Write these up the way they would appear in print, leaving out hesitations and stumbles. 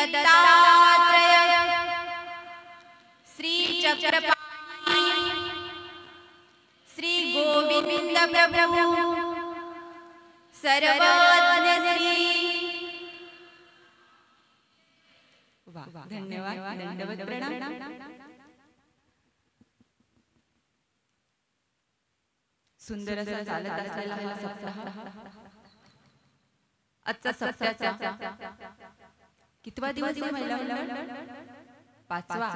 दत्तात्रेय श्री चक्रपाणी श्री गोविंद प्रभु सर्वज्ञ श्री। धन्यवाद, दंडवत प्रणाम। सुंदर असा चालत असलेला हा सप्ताह, आजचा सप्ताहाचा कितवा दिवस आहे महिला मंडळ? पाचवा।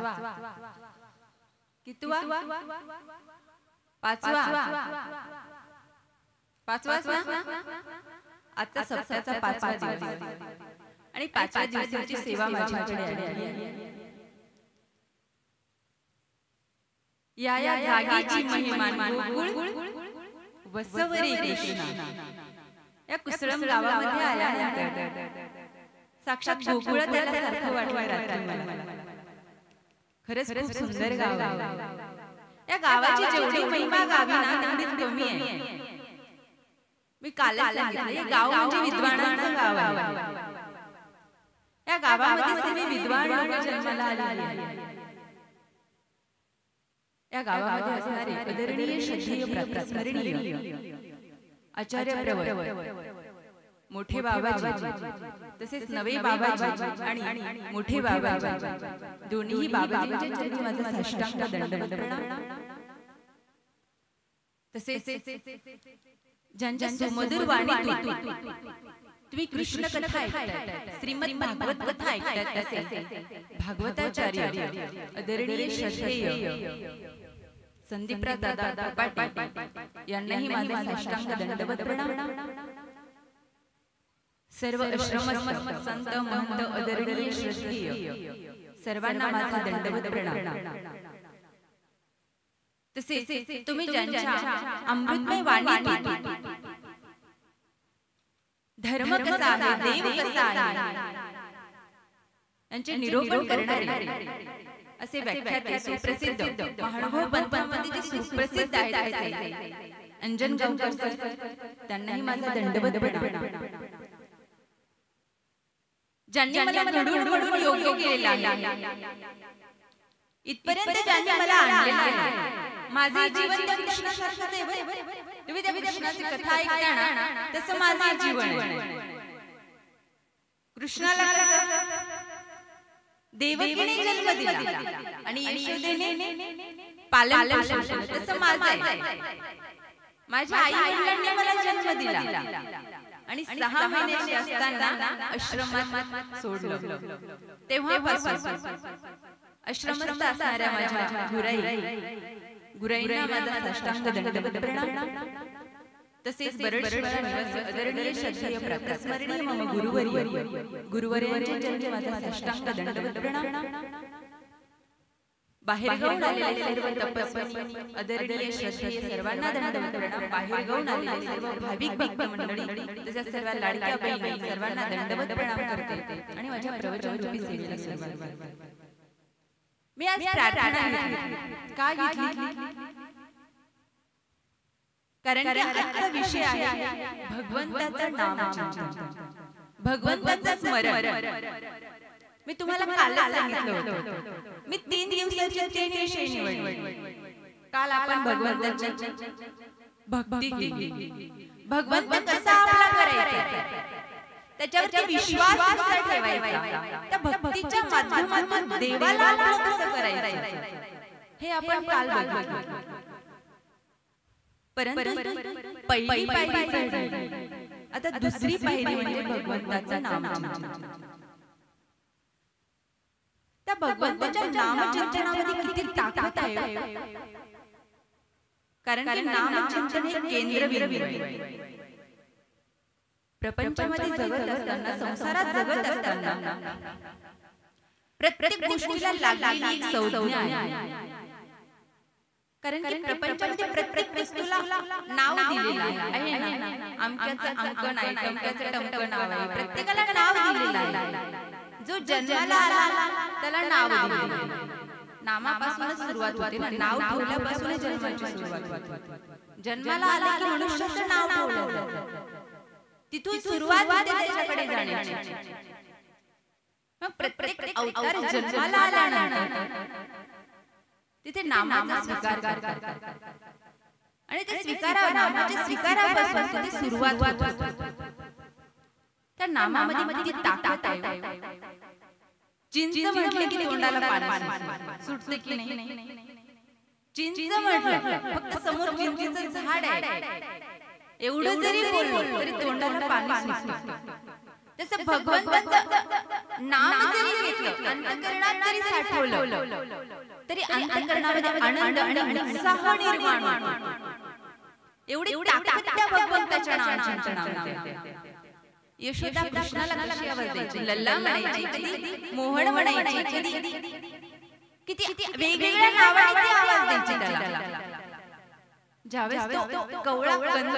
कितवा? पाचवा। पाचवाच ना? आजचा सप्ताहाचा पाचवा दिवस आणि पाचव्या दिवसाची सेवा माझ्याकडे आली आहे। या जागेची महिमा गोकुळ वसवरे कृष्णा या कुसळम गावामध्ये आल्यानंतर साक्षात गोकुळ त्याला वाटलं रात्री मला। खरंच खूप सुंदर गाव आहे। या गावाची जेवढी महिमा गावी ना तेवढीच कमी आहे। मी कालच सांगितलं हे गाव म्हणजे विद्वानांचं गाव आहे। या गावामध्ये सगळे विद्वान लोक जन्माला आले आहेत। या गावामध्ये असणारे आदरणीय श्रद्धेय प्रातस्मरणीय आचार्य प्रवर मोठे बाबाजी तसेच नवे बाबाजी आणि मोठे बाबाजी दोन्ही बाबाजींच्या चरणी माझा साष्टांग दंडवत प्रणाम। तसेच ज्यांच्या सुमधुर वाणीतून तुम्ही कृष्ण कथा ऐकताय, श्रीमद भागवत कथा ऐकताय, तसे भागवताचार्य आदरणीय श्रद्धेय संदीपराव दादा पाटील यांनाही माझा साष्टांग दंडवत प्रणाम। सर्व आश्रमस्थ संत महंत आदरणीय श्रद्धेय सर्वांना माझा दंडवत प्रणाम। तसेच तुम्ही ज्यांच्या अमृतमय वाणीतून धर्म कसा आहे, देव कसा आहे यांचे निरूपण करणारे असे व्याख्याते सुप्रसिद्ध महानुभव पंथामध्ये जे सुप्रसिद्ध आहेत अंजन गावकर सर, त्यांनाही माझा दंडवत प्रणाम। ज्यांनी मला घडून योग्य केलेला आहे, इथपर्यंत ज्यांनी मला आणलेला आहे। माझे जीवन त्या कृष्णासारखंच आहे। तुम्ही त्या कृष्णाची कथा ऐकता ना तसं माझे जीवन आहे। कृष्णाला देवकीने जन्म दिला आणि यशोदेने पालन पोषण केलं, तसं माझं आहे। माझ्या आई वडिलांनी मला जन्म दिला आणि 6 महिन्याची असताना आश्रमात सोडलं। तेव्हापासून आश्रमस्थ असणाऱ्या माझ्या गुराईंना माझा साष्टांग दंडवत प्रणाम। तसेच बरडश्वरा निवासी आदरणीय श्रद्धेय प्रातस्मरणीय मम गुरुवर्यांच्या चरणी माझा साष्टांग दंडवत प्रणाम। बाहेरगावून आलेले सर्व तपस्वी आदरणीय श्रद्धेय सर्वांना दंडवत प्रणाम। बाहेरगावून आलेले सर्व भाविक भक्त मंडळी तसेच सर्व लाडक्या बहिणी सर्वांना दंडवत प्रणाम करते आणि माझ्या प्रवचन रूपी सेवेला सुरुवात करते। मी आज प्रार्थना का घेतली? कारण की आजचा विषय आहे भगवंताचं नामचिंतन, भगवंताचं स्मरण। मी तुम्हाला काल सांगितलं होतं मी 3 दिवसाचे 3 विषय निवडले। काल आपण भगवंताची भक्ती केली, भगवंत कसा आपला करायचा, त्याच्यावरती विश्वास कसा ठेवायचा, त्या भक्तीच्या माध्यमातून देवाला आपलं कसं करायचं हे आपण काल बघितलं। परंतु पहिली पायरी चढली, आता दुसरी पायरी म्हणजे भगवंताचं नामचिंतन। त्या भगवंताच्या नामचिंतनामध्ये किती ताकद आहे, कारण की नामचिंतन हे केंद्रबिंदू आहे। प्रपंचामध्ये जगत असताना, संसारात जगत असताना प्रत्येक गोष्टीला लागलेली एक संज्ञा आहे। कारण की प्रपंचामध्ये प्रत्येक वस्तूला नाव दिलेलं आहे ना, अमक्याचं अंकन आहे, टमक्याचं टमकं नाव आहे, प्रत्येकाला नाव दिलेलं आहे। जो जन्माला आला त्याला नाव दिलेलं आहे। नामापासूनच सुरुवात होते ना, नाव ठेवल्यापासूनच जन्माची सुरुवात होते। जन्माला आला की मनुष्याचं नाव ठेवलं जातं, तिथून सुरुवात होते त्याच्याकडे जाण्याची। मग प्रत्येक अवतार जन्माला आल्यानंतर तिथे नामाचा स्वीकार करतात आणि ते नामाच्या स्वीकारापासून तिथे सुरुवात होते. त्या नामामध्ये किती ताकद आहे. चिंच म्हटले की तोंडाला पाणी सुटते की नाही. चिंच म्हटलं फक्त समोर चिंचेचं झाड आहे एवढं जरी बोललो तरी तोंडाला पाणी सुटतं. तसं भगवंताचं नाम जरी घेतलं अंतःकरणात जरी साठवलं तरी अंतःकरणामध्ये आनंद आणि उत्साह निर्माण होतो. एवढी ताकद त्या भगवंताच्या नामचिंतनामध्ये. यशोदा कृष्णाला कशी आवाज द्यायची, लल्ला म्हणायची, कधी मोहन म्हणायची, कधी किती वेगवेगळ्या नावाने ती आवाज द्यायची त्याला. ज्यावेळेस तो कवळा कंद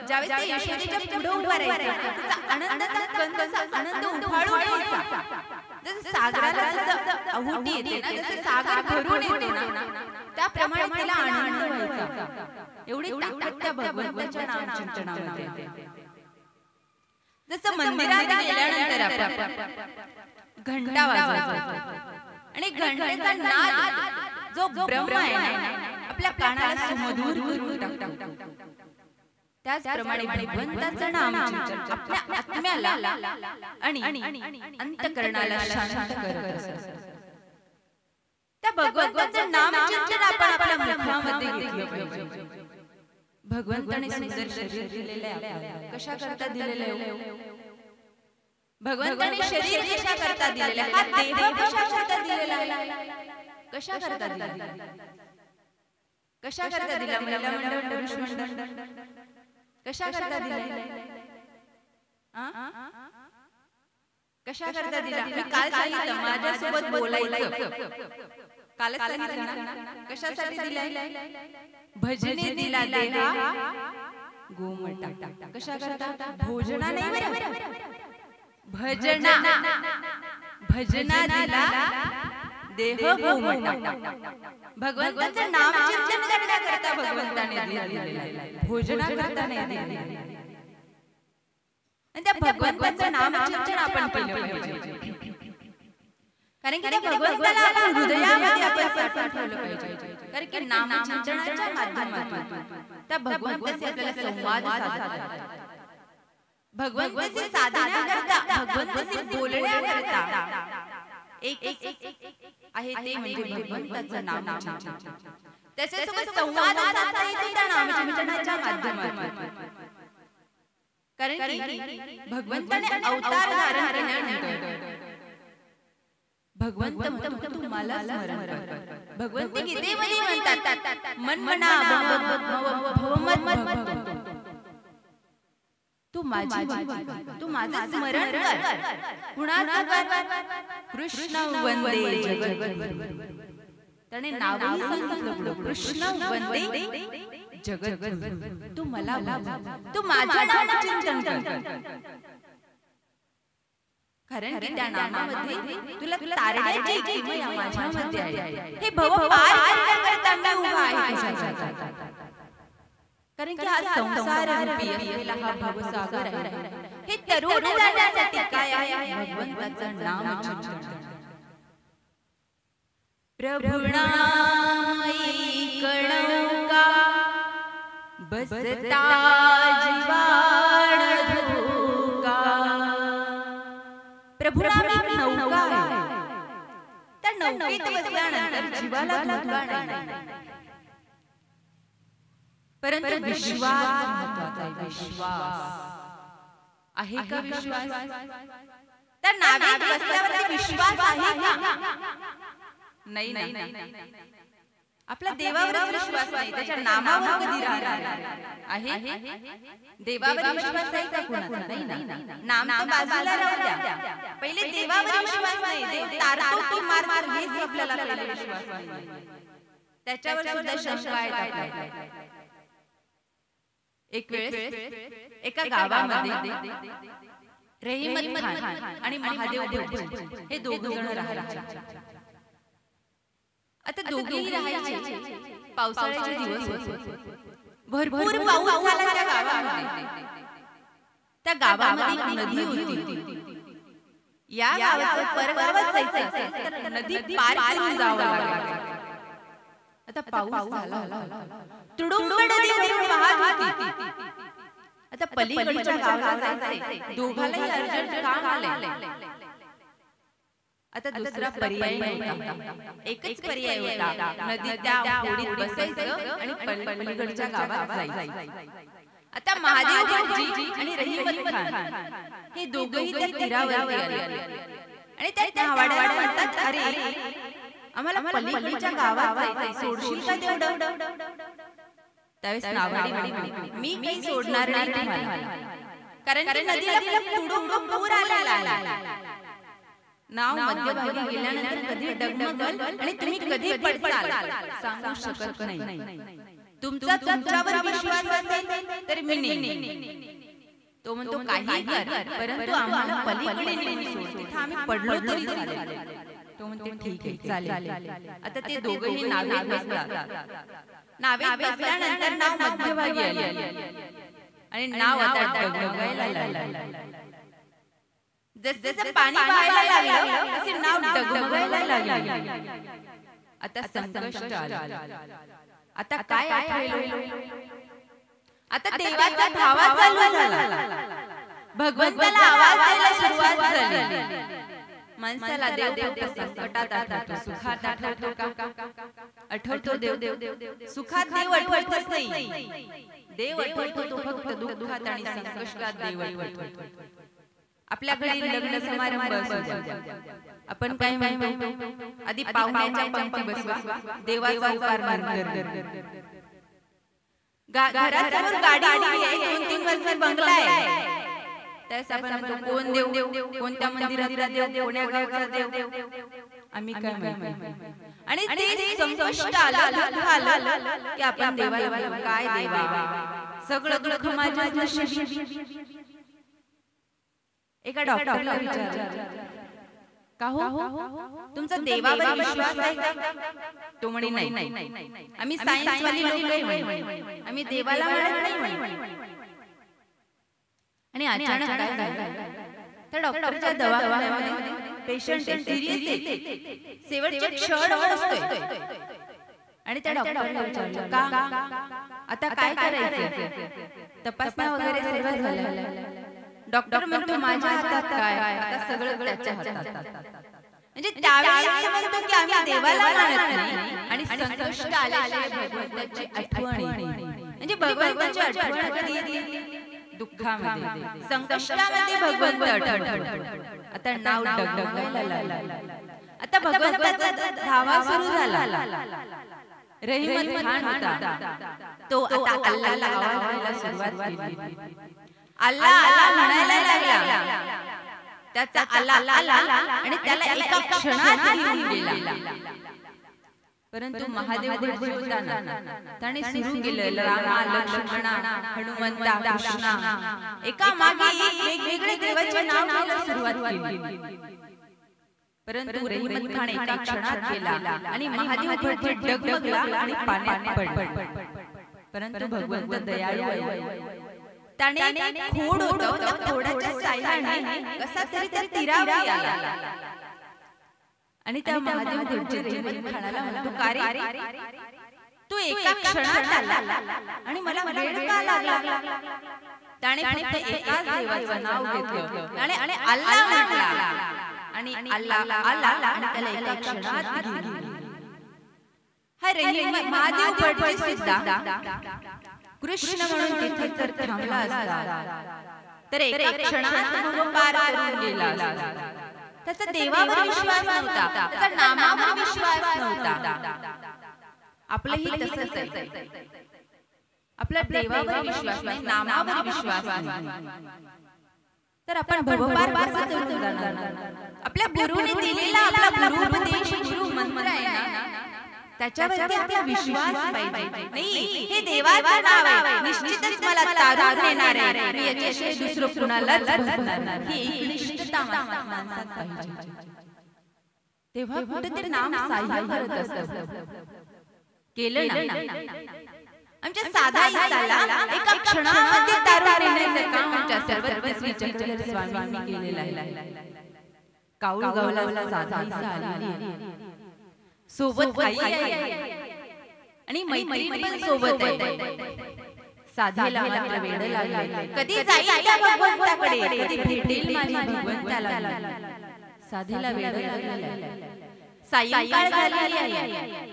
ज्यावेळेस ते यशोदेच्या पुढे उभा राहायचा त्याचा आनंदाचा कंदचा आनंद उफाळून यायचा. जसं सागराला जसं आहुती येते ना, जसं सागर भरून येते ना, त्याप्रमाणे त्याला आनंद व्हायचा. एवढी ताकद त्या भगवंताच्या नामचिंतनामध्ये. जसं मंदिरात गेल्यानंतर आपण घंटा वाजवायचा आणि घंटेचा नाद जो ब्रह्म आहे ना आपल्या कानाला सुमधुर करून टाकतो. त्याचप्रमाणे भगवंताचं नामचिंतन आपल्या आत्म्याला आणि अंतःकरणाला शांत करत असतं. त्या भगवंताचं नामचिंतन आपण आपल्या मुखामध्ये घेतलं पाहिजे. भगवंताने सुंदर शरीर दिलेले आहे. कशा करता दिलेले आहे? भगवंताने शरीर कशा करता दिलेले आहे? हा देह कशा करता दिलेला आहे? कशा करता दिलेला आहे? कशा करता दिला? महिला मंडळ, पुरुष मंडळ कशा करता दिला? कशा करता दिला? मी काल सांगितलं माझ्यासोबत बोलायचं. कालच सांगितलं ना. कशासाठी दिला? भजने दिला देहा गोमटा. कशा करता? भोजना नाही बरं, भजना. भजना दिला देह गोमटा. भगवंताचं नाम चिंतन करण्याकरता भगवंताने दिलेला आहे, भोजना करता नाही दिलेला. आणि त्या भगवंताचं नाम चिंतन आपण केलं पाहिजे. कारण की त्या भगवंताला आपण हृदयामध्ये आपण साठवून ठेवलं पाहिजे. कारण की नामचिंतनाच्या माध्यमातून त्या भगवंताशी आपल्याला संवाद साधतात. भगवंताची साधना करता, भगवंताशी बोलण्याकरता एक आहे ते म्हणजे भगवंताचं नामचिंतन. त्याच्यासोबत संवाद साधता येतो त्या नामचिंतनाच्या माध्यमातून. कारण की भगवंताने अवतार धारण केल्यानंतर भगवंत म्हणतो तू मला स्मरण कर. भगवंत गीतेमध्ये म्हणतात मन मना भवमत तू माझी तू माझं स्मरण कर. कुणाचं कर? कृष्ण वंदे जगद्गुरु. त्याने नावही सांगितलं कृष्ण वंदे जगद्गुरु. तू मला तू माझं नाम चिंतन कर. कारण की त्या नामामध्ये तुला तारण्याची किमया माझ्यामध्ये आहे. हे भव पार करण्याकरता मी उभा आहे. कारण की हा संसार रूपी असलेला हा भवसागर आहे. हे तरुण जाण्यासाठी काय आहे? भगवंताचं नाम चिंतन. प्रभुना ऐकणौका बसता जीवाण धोका. प्रभुनाम नौका आहे. त्या नौकेत बसल्यानंतर जीवाला धोका नाही. परंतु विश्वास महत्वाचा आहे. विश्वास आहे का? विश्वास त्या नावेत बसल्यावर विश्वास आहे का? नाही. आपला देवावर विश्वास नाही, त्याच्या नामावर कधी राहणार आहे? देवावर विश्वास आहे का कुणाचा? नाही. नाम तर बाजूला राहू द्या, पहिले देवावर विश्वास नाही. देव तारतो की मारतो हेच आपल्याला पहिले विश्वास नाही. त्याच्यावर सुद्धा शंका आहे आपल्याला. एक वेळेस एका गावामध्ये रहीमत खान आणि महादेव भट हे दोघे जण राहायचे. आता दोघेही राहायचे. पावसाळ्याचे दिवस होते. भरपूर पाऊस झाला त्या गावामध्ये. त्या गावामध्ये एक नदी होती. या गावाचं परगावात जायचं असेल तर नदी पार करून जावं लागायचं. आता पाऊस झाला, तुडुंब नदी भरून वाहत होती. आता पलीकडच्या गावाला जायचंय, दोघांनाही अर्जंट काम आलंय. आता दुसरा पर्याय नव्हता, एकच पर्याय होता, नदीच्या ओढीत बसायचं आणि पलीकडच्या गावात जायचं. आता महादेव भटजी आणि रहीमत खान हे दोघेही त्या तीरावर आले आणि त्या नावाड्याला म्हणतात, अरे आम्हाला पलीकडच्या गावात जायचंय, सोडशील का तेवढं? त्यावेळेस नावाडी म्हणाली, मी काही सोडणार नाही तुम्हाला, कारण नदीला तुडुंब पूर आलेला आहे. नाव मध्यभागी गेल्यानंतर कधी डगमगल आणि तुम्ही कधी पडसाल सांगू शकत नाही. तुमचा तुमच्यावर विश्वास असेल तर मी नेईन. तो म्हणतो काही कर, परंतु आम्हाला पलीकडे नेऊन सोड, तिथे आम्ही पडलो तरी चालेल. तो म्हणतो ठीक आहे चालेल. आता ते दोघेही नावेत बसतात. नावेत बसल्यानंतर नाव मध्यभागी आली आणि नाव आता डगमगायला लागलं. जसं पाणी वाहायला लागलं तसे नाव डगमगायला लागले. आता संकष्ट आलं. आता काय आठवलं? आता देवाचा धावा चालू झाला. भगवंताला आवाज द्यायला सुरुवात झाली. माणसाला देव फक्त संकटात आठवतो, सुखात आठवतो का? आठवतो देव? सुखात देव आठवतच नाही. देव आठवतो तो फक्त दुःखात आणि संकष्टात देव आठवतो. आपल्याकडे लग्न समारंभ असतो, आपण काय म्हणतो, आधी पाहुण्याच्या पंक्ती बसवा, देवाचा उकार कर. घरासमोर गाडी उभी आहे, 2-3 मजली बंगला आहे. त्यास आपण म्हणतो कोण देव, कोणत्या मंदिरातला देव, कोण्या गावचा देव, आम्ही काय म्हणतो. आणि ते संकष्ट आलं, दुःख आलं की आपण देवाला काय देवा, सगळं दुःख माझ्याच नशिबी. एका डॉक्टरला विचारलं, का हो तुमचा देवावर विश्वास आहे का? तो म्हणे नाही, आम्ही सायन्स वाली लोक आहे, आम्ही देवाला मानत नाही. आणि अचानक काय झालं, त्या डॉक्टरच्या दवाखान्यामध्ये पेशंट सिरियस आहे, शेवटचे क्षण असतोय. आणि त्या डॉक्टरला विचारलं, का आता काय करायचं? तपासण्या वगैरे सर्व झाल्या. डॉक्टर म्हणतो माझ्या हातात काय, आता सगळं त्याच्या हातात. म्हणजे त्यावेळेस म्हणतो की आम्ही देवाला मानत नाही आणि संकष्ट आल्याशिवाय भगवंताची आठवण येते. म्हणजे भगवंताची आठवण कधी येते? दुःखामध्ये, संकष्टामध्ये भगवंत आठवतो. आता नाव डगडगायला लागलं. आता भगवंताचा धावा सुरू झाला. रहीमत खान होता, तो आता अल्लाहला आवाज द्यायला सुरुवात केली. अल्लाह अल्लाह म्हणायला लागला. त्याचा अल्लाह आला आणि त्याला एका क्षणात घेऊन गेला. परंतु महादेव भटजी होता ना, त्याने सुरू केलं रामा, लक्ष्मणा, हनुमंता, कृष्णा, एका मागे एक वेगवेगळे देवाचे नाव घ्यायला सुरुवात केली. परंतु रहीमत खान एका क्षणात गेला आणि महादेव भटजी डगमगला आणि पाण्यात पडला. परंतु भगवंत दयाळू आहे, त्याने खोड होतं, त्या खोडाच्या साह्याने कसा तरी त्या तीरावर आला. आणि त्या महादेव भटजी रहीमत खानाला म्हणतो, का रे तू एका क्षणात आला आणि मला वेळ का लागला? त्याने फक्त एकाच देवाचं नाव घेतलं आणि अल्लाह म्हटला आणि अल्लाह आला आणि त्याला एका क्षणात घेऊन. हा रहीमत महादेव भटजी सुद्धा कृष्ण म्हणून तिथे जर थांबला असता तर एका क्षणात भव पार करून गेला असता. त्याचा देवावर विश्वास नव्हता, त्याचा नामावर विश्वास नव्हता. आपलंही तसंच आहे, आपल्या देवावर विश्वास नाही, नामावर विश्वास नाही, तर आपण भवपार कसा करून जाणार? आपल्या गुरुने दिलेला आपला गुरुपदेश, गुरु मंत्र आहे ना, त्याच्यावरती आपला विश्वास पाहिजे. नाही, हे देवाचं नाव आहे, निश्चितच मला तारून नेणार आहे, मी याच्याशिवाय दुसरं कुणालाच भजणार नाही, ही निष्ठता माणसात पाहिजे. तेव्हा कुठेतरी नाम सहाय्य करत असतं. केलं ना, आमच्या साधा इसाला एका क्षणामध्ये तारून नेण्याचं काम आमच्या सर्वस्वी चक्रधर स्वामींनी केलेलं आहे. काऊळ गावला साधाईचा आलेली सोबत आई आहे आणि मैत्रीण पण सोबत आहे. साधीला मात्र वेड लागले, कधी जाईल त्या भगवंताकडे, कधी भेटेल माझ्या भगवंताला. साधीला वेड लागले. सायंकाळ झालेली आहे,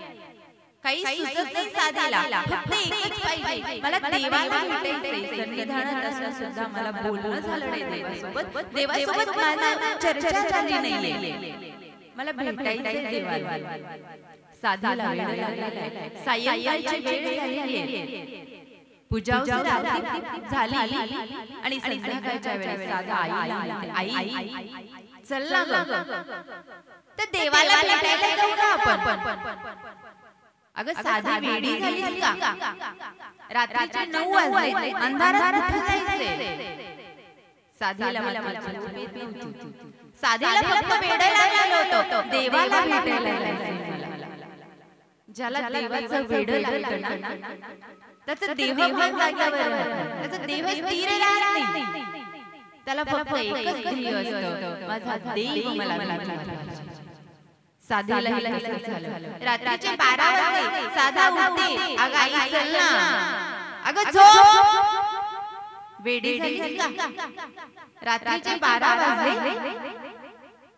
काही सुचत नाही साधीला, फक्त एकच पाहिजे, मला देवाला भेटायचंय. सन्निधानात असं सुद्धा मला बोलणं झालं नाही देवासोबत, देवासोबत माझी चर्चा झाली नाहीये, मला भेटायचंय देवाला. साधीला वेड लागलेला, सायंकाळची वेळ झालेली आहे, पूजा आरती झाली आणि संध्याकाळच्या वेळेस साधा आईला म्हणते, आई चल ना ग, तर देवाला भेटायला जाऊ ना आपण. अगं साधी वेडी झालीस का, रात्रीचे 9 वाजले, अंधारात कुठे जायचंय. साधीला साधीला फक्त वेड लागलं होतं, देवाला भेटायला जायचंय. ज्याला देवाचं वेड लागलं ना, त्याचा देह पण जाग्यावर राहतो, त्याचा देह स्थिर राहत नाही, त्याला फक्त एकच ध्येय असतं, माझा देव मला भेटला. साधीला तसंच झालं. रात्रीचे 12 वाजले, साधा उठते, अगं आई चल ना, अगं झोप, वेडी झालीस का, रात्रीचे 12 वाजले,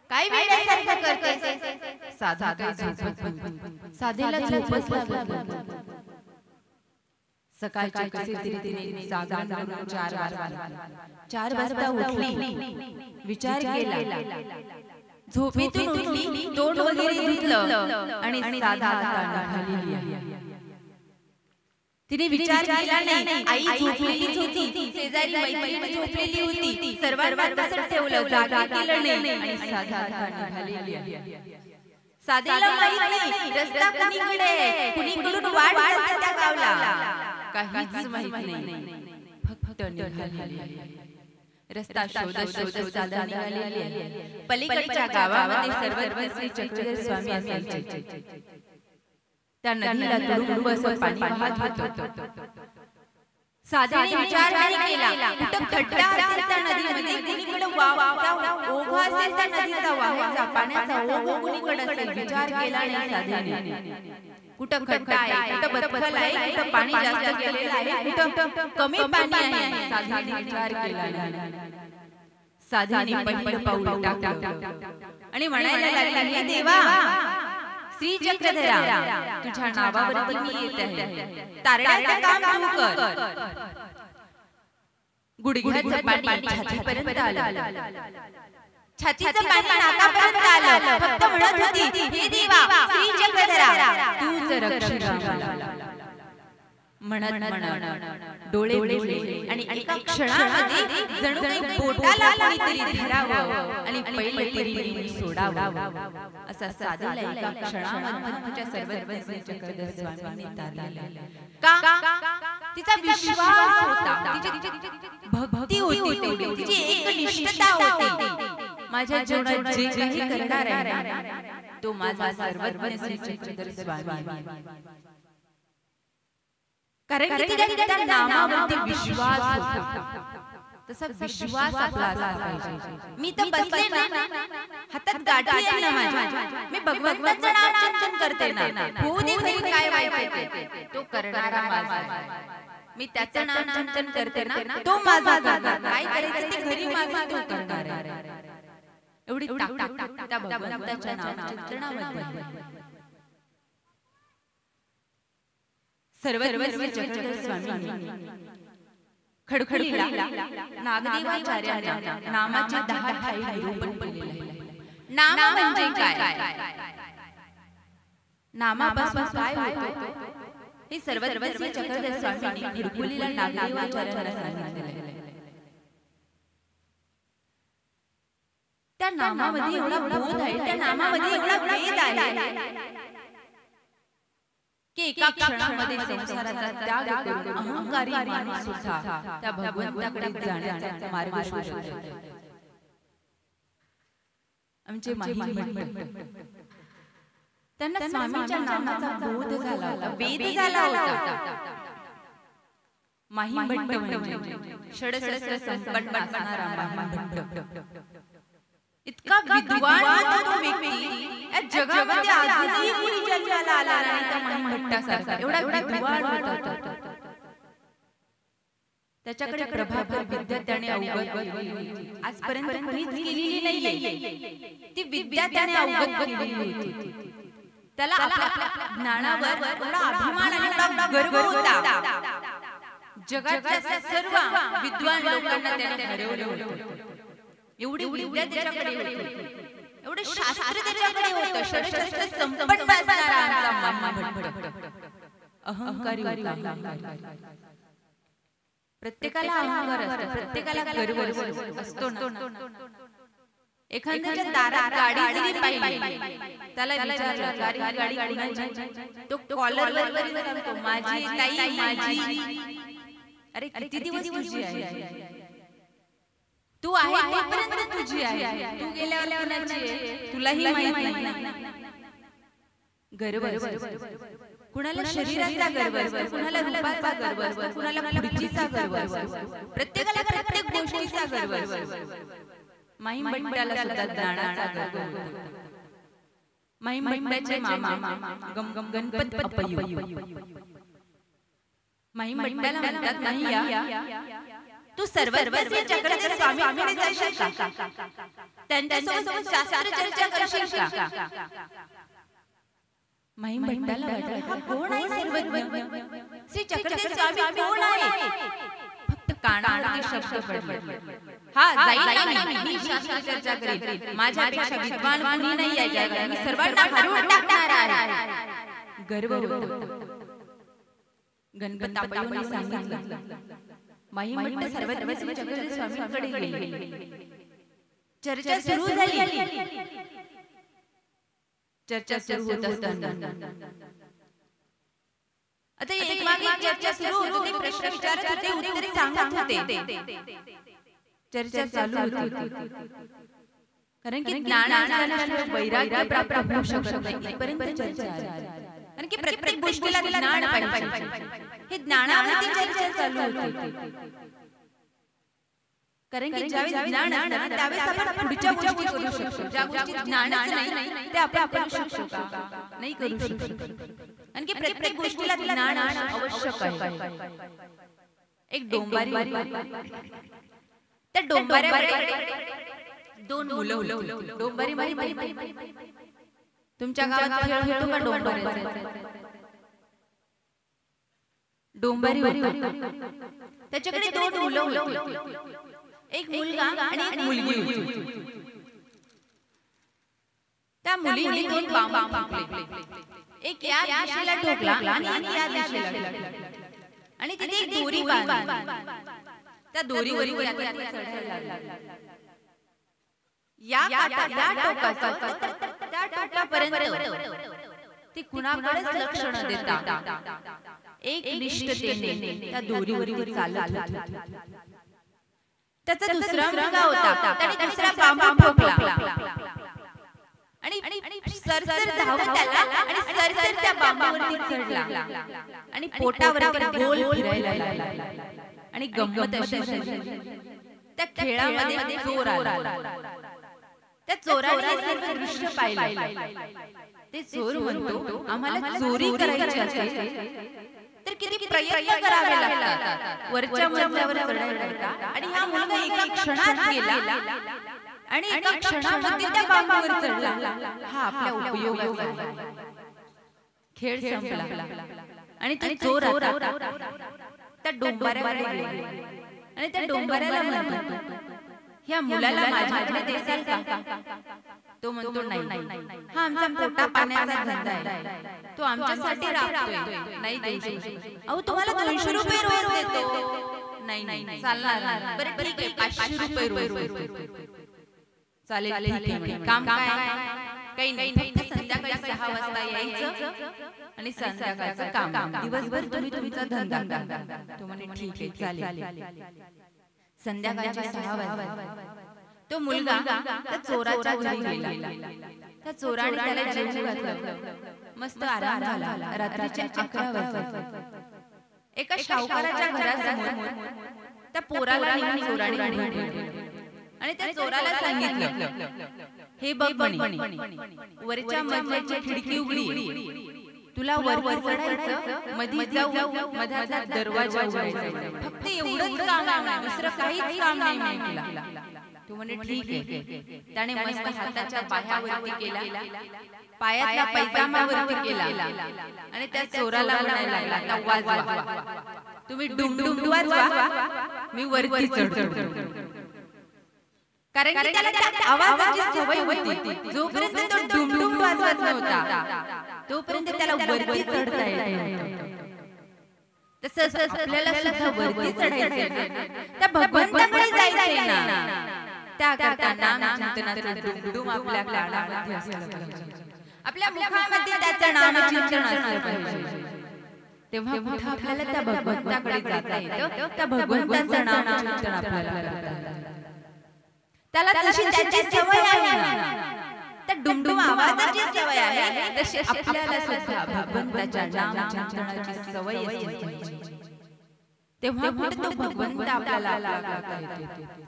काय वेड्यासारखं करतेस. साधा काय झोपत नाही, साधीला झोपच लागत. सकाळच्या कसे तरी तिने जागरण करून 4 वाजता उठली, विचार केला, झोपेतून उठली, तोंड वगैरे धुतलं आणि साधा आता निघालेली आहे. तिने विचार केला नाही, आई झोपलेलीच होती, शेजारी मैत्रीण झोपलेली होती, सर्वांना तसंच ठेवलं, जागा केलं नाही आणि साधा आता निघालेली आहे. साधीला माहित नाही रस्ता कुणीकडे, कुणीकडून वाट जाते त्या गावला, काहीच माहित नाही, फक्त निघालेली. रस्ता शोधत शोधत साधा निघालेली आहे. पलीकडच्या गावामध्ये सर्वज्ञ चक्रधर स्वामी असायचे. त्या नदीला तुडुंब असं पाणी वाहत होतं. साधीने विचार नाही केला, कुठं खड्डा असेल त्या नदीमध्ये, कुणीकडे ओघ असेल त्या नदीचा वाहायचा, पाण्याचा ओघ कुणीकडे असेल, विचार केला नाही साधीने. कुठं खड्डा आहे, कुठं बदखल आहे, कुठं पाणी जास्त गेलेलं आहे, कुठं कमी पाणी आहे, साधीने विचार केला नाही. साधीने पहिलं पाऊल टाकलं आणि म्हणायला लागली, हे देवा श्री चक्रधरा, तुझ्या नावावरती मी येत आहे, तारण्याचं काम तू कर. गुडघ्याचं पाणी छातीपर्यंत आलं, छातीचं पाणी नाकापर्यंत आलं, फक्त म्हणत होती, हे देवा श्री चक्रधरा, तूच रक्षक. म्हणत म्हणत डोळे उघडले आणि एका क्षणामध्ये जणू काही बोटाला कोणीतरी धरावं आणि पहिले तरी सोडावं, असा साधीला एका क्षणामध्ये तुझ्या सर्वज्ञ चक्रधर स्वामींनी तारलेला. का, तिचा विश्वास होता, तिची भक्ती होती, तिची एकनिष्ठता होती. माझ्या जीवनात जे काही करणार आहे तो माझा सर्वज्ञ चक्रधर स्वामी, कारण की त्या नामावरती विश्वास होता. तसा विश्वास आपला असला पाहिजे. मी तर बसले ना, हातात गाठी आहे ना माझ्या, मी भगवंताचं नाम चिंतन करते ना, होऊ दे घरी काय व्हायचं तो करणारा माझा, मी त्याचं नाम चिंतन करते ना, तो माझा करणार, काय करायचं ते घरी माझा तो करणार आहे. एवढी ताकद त्या भगवंताच्या नाम चिंतनामध्ये. सर्वज्ञ चक्रधर स्वामी खडखडीला नागदेवाचार्यांना नामाचे 10 ठाई निरूपण केलेले आहे. नाम म्हणजे काय, नामापासून काय होतं हे सर्वज्ञ चक्रधर स्वामींनी खडखडीला नागदेवाचार्यांना सांगितलेले आहे. त्या नामामध्ये एवढा बोध आहे, त्या नामामध्ये एवढा वेद आहे की एका क्षणामध्ये संसाराचा त्याग करून अहंकारी माणूस सुद्धा त्या भगवंताकडे जाण्याचा मार्ग शोधतो. आमचे त्यांना स्वामींच्या नामाचा बोध झाला होता, वेद झाला होता. माहिमभट्ट म्हणजे षडसहस्र संकट असणारा माहिमभट्ट. इतका विद्वान होता तो व्यक्ती या जगामध्ये अजूनही कोणी जन्माला आला नाही त्या महिमभट्टासारखा. एवढा विद्वान होता. त्याच्याकडे प्रभाकर विद्या त्याने अवगत केली होती. आजपर्यंत कोणीच केलेली नाहीये ती विद्या त्याने अवगत केलेली होती. त्याला आपल्या ज्ञानावर एवढा अभिमान आणि एवढा गर्व होता. जगातल्या सर्व विद्वान लोकांना त्याने हरवले होते. एवढी विद्या त्याच्याकडे होती, एवढे शास्त्र त्याच्याकडे होतं. षडशास्त्र संपन्न असणारा आमचा महिमभट्ट अहंकारी होता. प्रत्येकाला अहंकार असतो, प्रत्येकाला गर्व असतो ना. एखाद्याच्या दारात गाडी जरी पाहिली त्याला विचारलं अरे गाडी कुणाची, तो कॉलर वर सांगतो माझी ताई माझी. अरे किती दिवस तुझी आहे, तू आहे तोपर्यंत तुझी आहे, तू गेल्यावर कुणाची आहे तुलाही माहित नाही. गर्व कुणाला शरीराचा गर्व असतो, कुणाला रूपाचा गर्व असतो, कुणाला खुर्चीचा गर्व असतो, प्रत्येकाला प्रत्येक गोष्टीचा गर्व असतो. महिमभट्टाला सुद्धा ज्ञानाचा गर्व होता. महिमभट्टाचे मामा गणपत अपयू महिमभट्टाला म्हणतात महिया तू सर्वस्वी चक्रधर स्वामींकडे जाशील का, त्यांच्यासोबत शास्त्र चर्चा करशील का. महिमभट्टाला वाटलं हा कोण आहे सर्वज्ञ, श्री चक्रधर स्वामी कोण आहे. फक्त कानावरती शब्द पडले, हा जाईल मी शास्त्र चर्चा करेन, माझ्यापेक्षा विद्वान कोणी नाही आहे जगात, मी सर्वांना हरवून टाकणार आहे. गर्व होता. गणपत अपयूने सांगितलं महिमभट्ट सर्वज्ञ चक्रधर स्वामींकडे गेले. चर्चा सुरू झाली. चर्चा सुरू होत असताना आता एक मागे चर्चा सुरू होती. ते प्रश्न विचारत होते, उत्तरे सांगत होते. चर्चा चालू होती. कारण की ज्ञान असल्याशिवाय वैराग्य प्राप्त होऊ शकत नाही. इथपर्यंत चर्चा आली. कारण की प्रत्येक गोष्टीला ज्ञान पाहिजे. हे ज्ञानावरती चर्चा चालू होती. कारण की ज्यावेळेस ज्ञान असतं त्यावेळेस आपण पुढच्या गोष्टी करू शकतो. ज्या गोष्टी ज्ञानच नाही ते आपण करू शकतो का, नाही करू शकतो. कारण की प्रत्येक गोष्टीला ज्ञान आवश्यक आहे. एक डोंबारी त्या डोंबाऱ्यावर दोन मुलं होती. डोंबारी माहिती तुमच्या गावात खेळ होतो का डोंबाऱ्याचा. डोंबारी होती, त्याच्याकडे दोन मुलं होती. एक मुलगा आणि एक मुलगी होती. त्या मुलीने दोन बांब फेकले. एक या दिशेला ठोकला आणि एक या दिशेला ठोकला. आणि तिथे एक दोरी बांधली. त्या दोरीवर चढायला लागला. या टोकाचा त्या टोकापर्यंत ती कुणाकडेच लक्ष न देता एक निष्ठतेने त्या दोरीवर चालत होती. त्याचा दुसरा मुलगा होता. त्याने दुसरा बांब ठोकला आणि सरसर धावत आला आणि सरसर त्या बांबावरती चढला आणि पोटावरती गोल फिरायला लागला. आणि गंमत अशी झाली, त्या खेळामध्ये चोर आला. त्या चोराने सर्व दृश्य पाहिलं. ते चोर म्हणतो आम्हाला चोरी करायची असेल तर किती प्रयत्न करावे लागतात, वरच्या मजल्यावर चढायला लागतात. आणि हा मुलगा एका क्षणात गेला आणि एका क्षणामध्ये त्या बांबावर चढला. हा आपल्या उपयोगाचा. खेळ संपला आणि ते चोर त्या डोंबाऱ्यावर गेले आणि त्या डोंबाऱ्याला म्हणतो ह्या मुलाला माझ्याकडे देसाल का. तो म्हणतो नाही, हा आमचा पोटा पाण्याचा धंदा आहे, तो आमच्यासाठी राबतोय, नाही देऊ शकत. अहो तुम्हाला 200 रुपये रोज देतो. नाही चालणार. बरं ठीक आहे 500 रुपये रोज चालेल. काम काय, काही नाही, फक्त संध्याकाळी 6 वाजता यायचं आणि संध्याकाळचं काम, दिवसभर तुम्ही तुमचा धंदा करा. तो म्हणे ठीक आहे चालेल. संध्याकाळच्या 6 वाजता तो मुलगा त्या चोराच्या घरी गेला. त्या चोराने त्याला जेवू घातलं. मस्त आराम झाला. रात्रीचे 11 वाजले. एका शाहूकाराच्या घरासमोर त्या पोराला चोराने आणि त्या चोराला सांगितलं, हे बघ म्हणे, वरच्या मजल्याची खिडकी उघडी, तुला वरती चढायचं, मध्ये जाऊ, मधातला दरवाजा उघडायचा, फक्त एवढंच काम आहे, दुसरं काहीच काम नाही तुला. तो म्हणे ठीक आहे. त्याने मस्त हाताच्या बाह्यावरती केला, पायातला पैजामावरती केला आणि त्या चोराला म्हणायला लागला, वाजवा, तुम्ही डुमडुम वाजवा, मी वरती चढतो. कारण की त्याला त्या आवाजाची सवय होती. जोपर्यंत तो डुमडुम वाजवत नव्हता तोपर्यंत त्याला वरती चढता येत नव्हतं. तसंच आपल्याला सुद्धा वरती चढायचं, त्या भगवंताकडे जायचंय ना, त्याकरता नामचिंतनाचं डुमडुम आपल्या कानामध्ये असलं पाहिजे, आपल्या मुखामध्ये त्याचं नामचिंतन असलं पाहिजे. तेव्हा कुठं आपल्याला त्या भगवंताकडे जाता येतं, त्या भगवंताचं नामचिंतन आपल्याला करता येतं. त्याला जशी त्याची सवय आहे ना, त्या डुमडुम आवाजाची सवय आहे, तशी आपल्याला सुद्धा भगवंताच्या नामचिंतनाची सवय असली पाहिजे. तेव्हा कुठं तो भगवंत आपल्याला लागता येतो,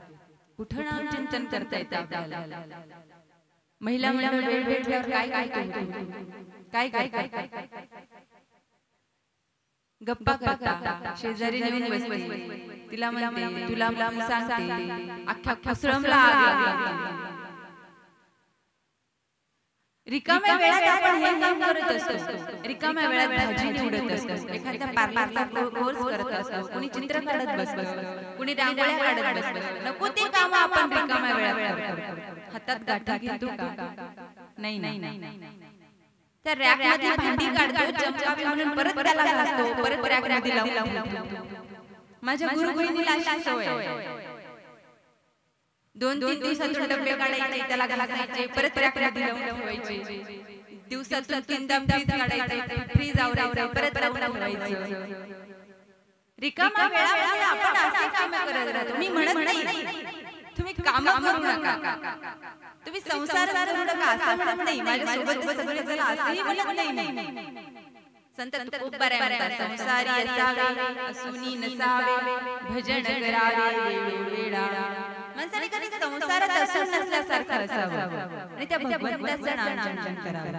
कुठं नामचिंतन करता येतं आपल्याला. महिला मंडळ वेळ भेटल्यावर काय काय गप्पा करता, शेजारी नेऊन बसते, तिला म्हणते, तुला सांगते, अख्ख्या कुसळमला आग लागली. रिकाम्या वेळात आपण हे काम करत असतो, रिकाम्या वेळात भाजी निवडत असतो, एखाद्या पार्लरचा कोर्स करत असतो, कोणी चित्र काढत बसतं, कोणी रांगोळ्या काढत बसतं. नको ते काम आपण रिकाम्या वेळात करतो. हातात गाठी घेतो का? नाही. त्या रॅक मध्ये भांडी काढतो, चमकावी म्हणून परत त्याला घासतो, परत रॅक मध्ये लावतो. माझ्या गुरुगुरीनीला अशी सवय आहे, 2-3 दिवसातून डबे काढायचे, त्याला घासायचे, परत रॅक मध्ये लावून ठेवायचे. दिवसातून 3दा फ्रीज काढायचे, फ्रीज आवरायचं, परत लावून ठेवायचं. रिकामा वेळामध्ये आपण असे काम करत राहतो. मी म्हणत नाही तुम्ही काम करू नका, तुम्ही संसार करू नका असं म्हणत नाही, माझ्या सोबत सगळे जण असंही म्हणत नाही. संत तुकोबाराय म्हणतात, संसारी असावे असुनी नसावे, भजन करावे वेळोवेळा. माणसाने कधी संसारात असून नसल्यासारखं असावं आणि त्या भगवंताचं नामचिंतन करावं.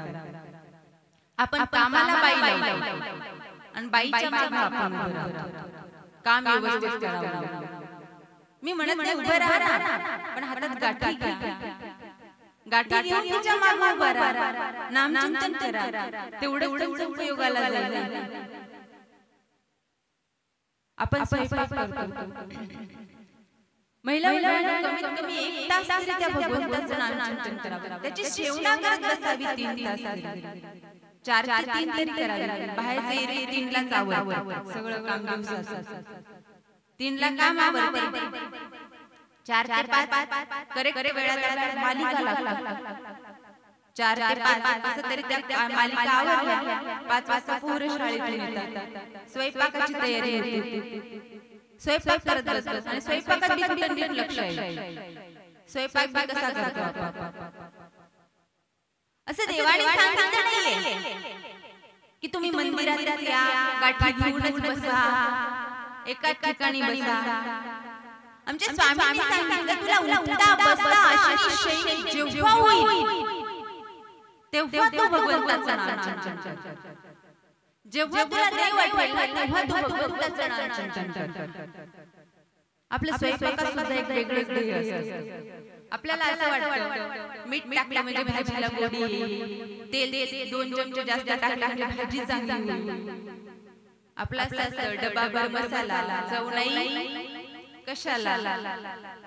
आपण कामाला बाई लावतो आणि बाईच्या मागे आपण उभं राहतो, काम व्यवस्थित करावं. मी म्हणत नाही उभं राहा, पण हातात गाठी घ्या, गाठी घेऊन तिच्या मागे उभं राहा, नामचिंतन करा, तेवढं तुमच्या उपयोगाला जाईल. आपण स्वयंपाक करतो, महिला कमीत कमी 1 तास तरी त्या भगवंताचं नामचिंतन करावं, त्याची सेवना करत बसावी 3 तास तरी, 4 ते 3 तरी करावी. बाहेरचे एरवी 3 ला जावं, सगळं काम दिवसाचं 3 ला काम आवरते, 4 ते 5 करेक्ट वेळात मालिका लागतात, 4 ते 5 असं तरी त्या मालिका आवरल्या, 5 वाजता पोरं शाळेतून येतात, स्वयंपाकाची तयारी होते, स्वयंपाक करत बसतो आणि स्वयंपाकात बी कुठं लक्ष आहे, स्वयंपाक बी कसा करतो असं देवाने सांगितलं नाहीये की तुम्ही मंदिरात या, गाठी घेऊनच बसा, एकाच ठिकाणी बसा. आमच्या स्वामींनी सांगितलं, तुला उठता बसता अशी शैली जेव्हा होईल तेव्हा तो भगवंताचं नामचिंतन कर. जेव्हा तुला नाही वाटेल तेव्हा तू भगवंताचं नामचिंतन कर. आपल्या स्वयंपाकात सुद्धा एक वेगळंच ध्येय असतं. आपल्याला असं वाटतं मीठ टाकलं म्हणजे भाजीला गोडी येईल, तेल 2 चमचे जास्त टाकलं म्हणजे भाजी चांगली होईल. आपला डब्बा मसाला चव नाही कशाला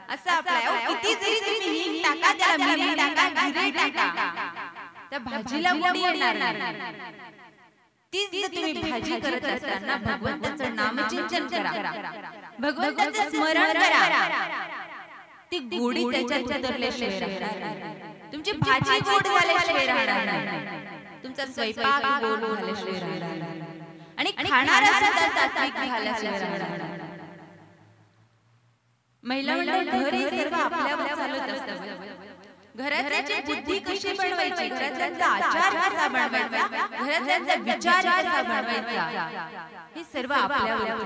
असं आपला. किती जरी तुम्ही हिंग टाका, त्याला मिरी टाका, जिरे टाका, त्या भाजीला गोडी येणार नाही. तीच जर तुम्ही भाजी करत असताना भगवंताचं नामचिंतन करा, भगवंताचं स्मरण करा, ती गोडी त्याच्यात उतरल्याशिवाय राहणार नाही. तुमची भाजी गोड झाल्याशिवाय राहणार नाही, तुमचा स्वयंपाक गोड झाल्याशिवाय राहणार नाही, आणि खाणारा सुद्धा सात्विक झाल्याशिवाय राहणार नाही. महिला मंडळ घर हे सर्व आपल्यावर चालत असतं. घराची बुद्धी कशी बनवायची, घराचा आचार कसा बनवायचा, घराचा विचार कसा बनवायचा, हे सर्व आपल्यावर.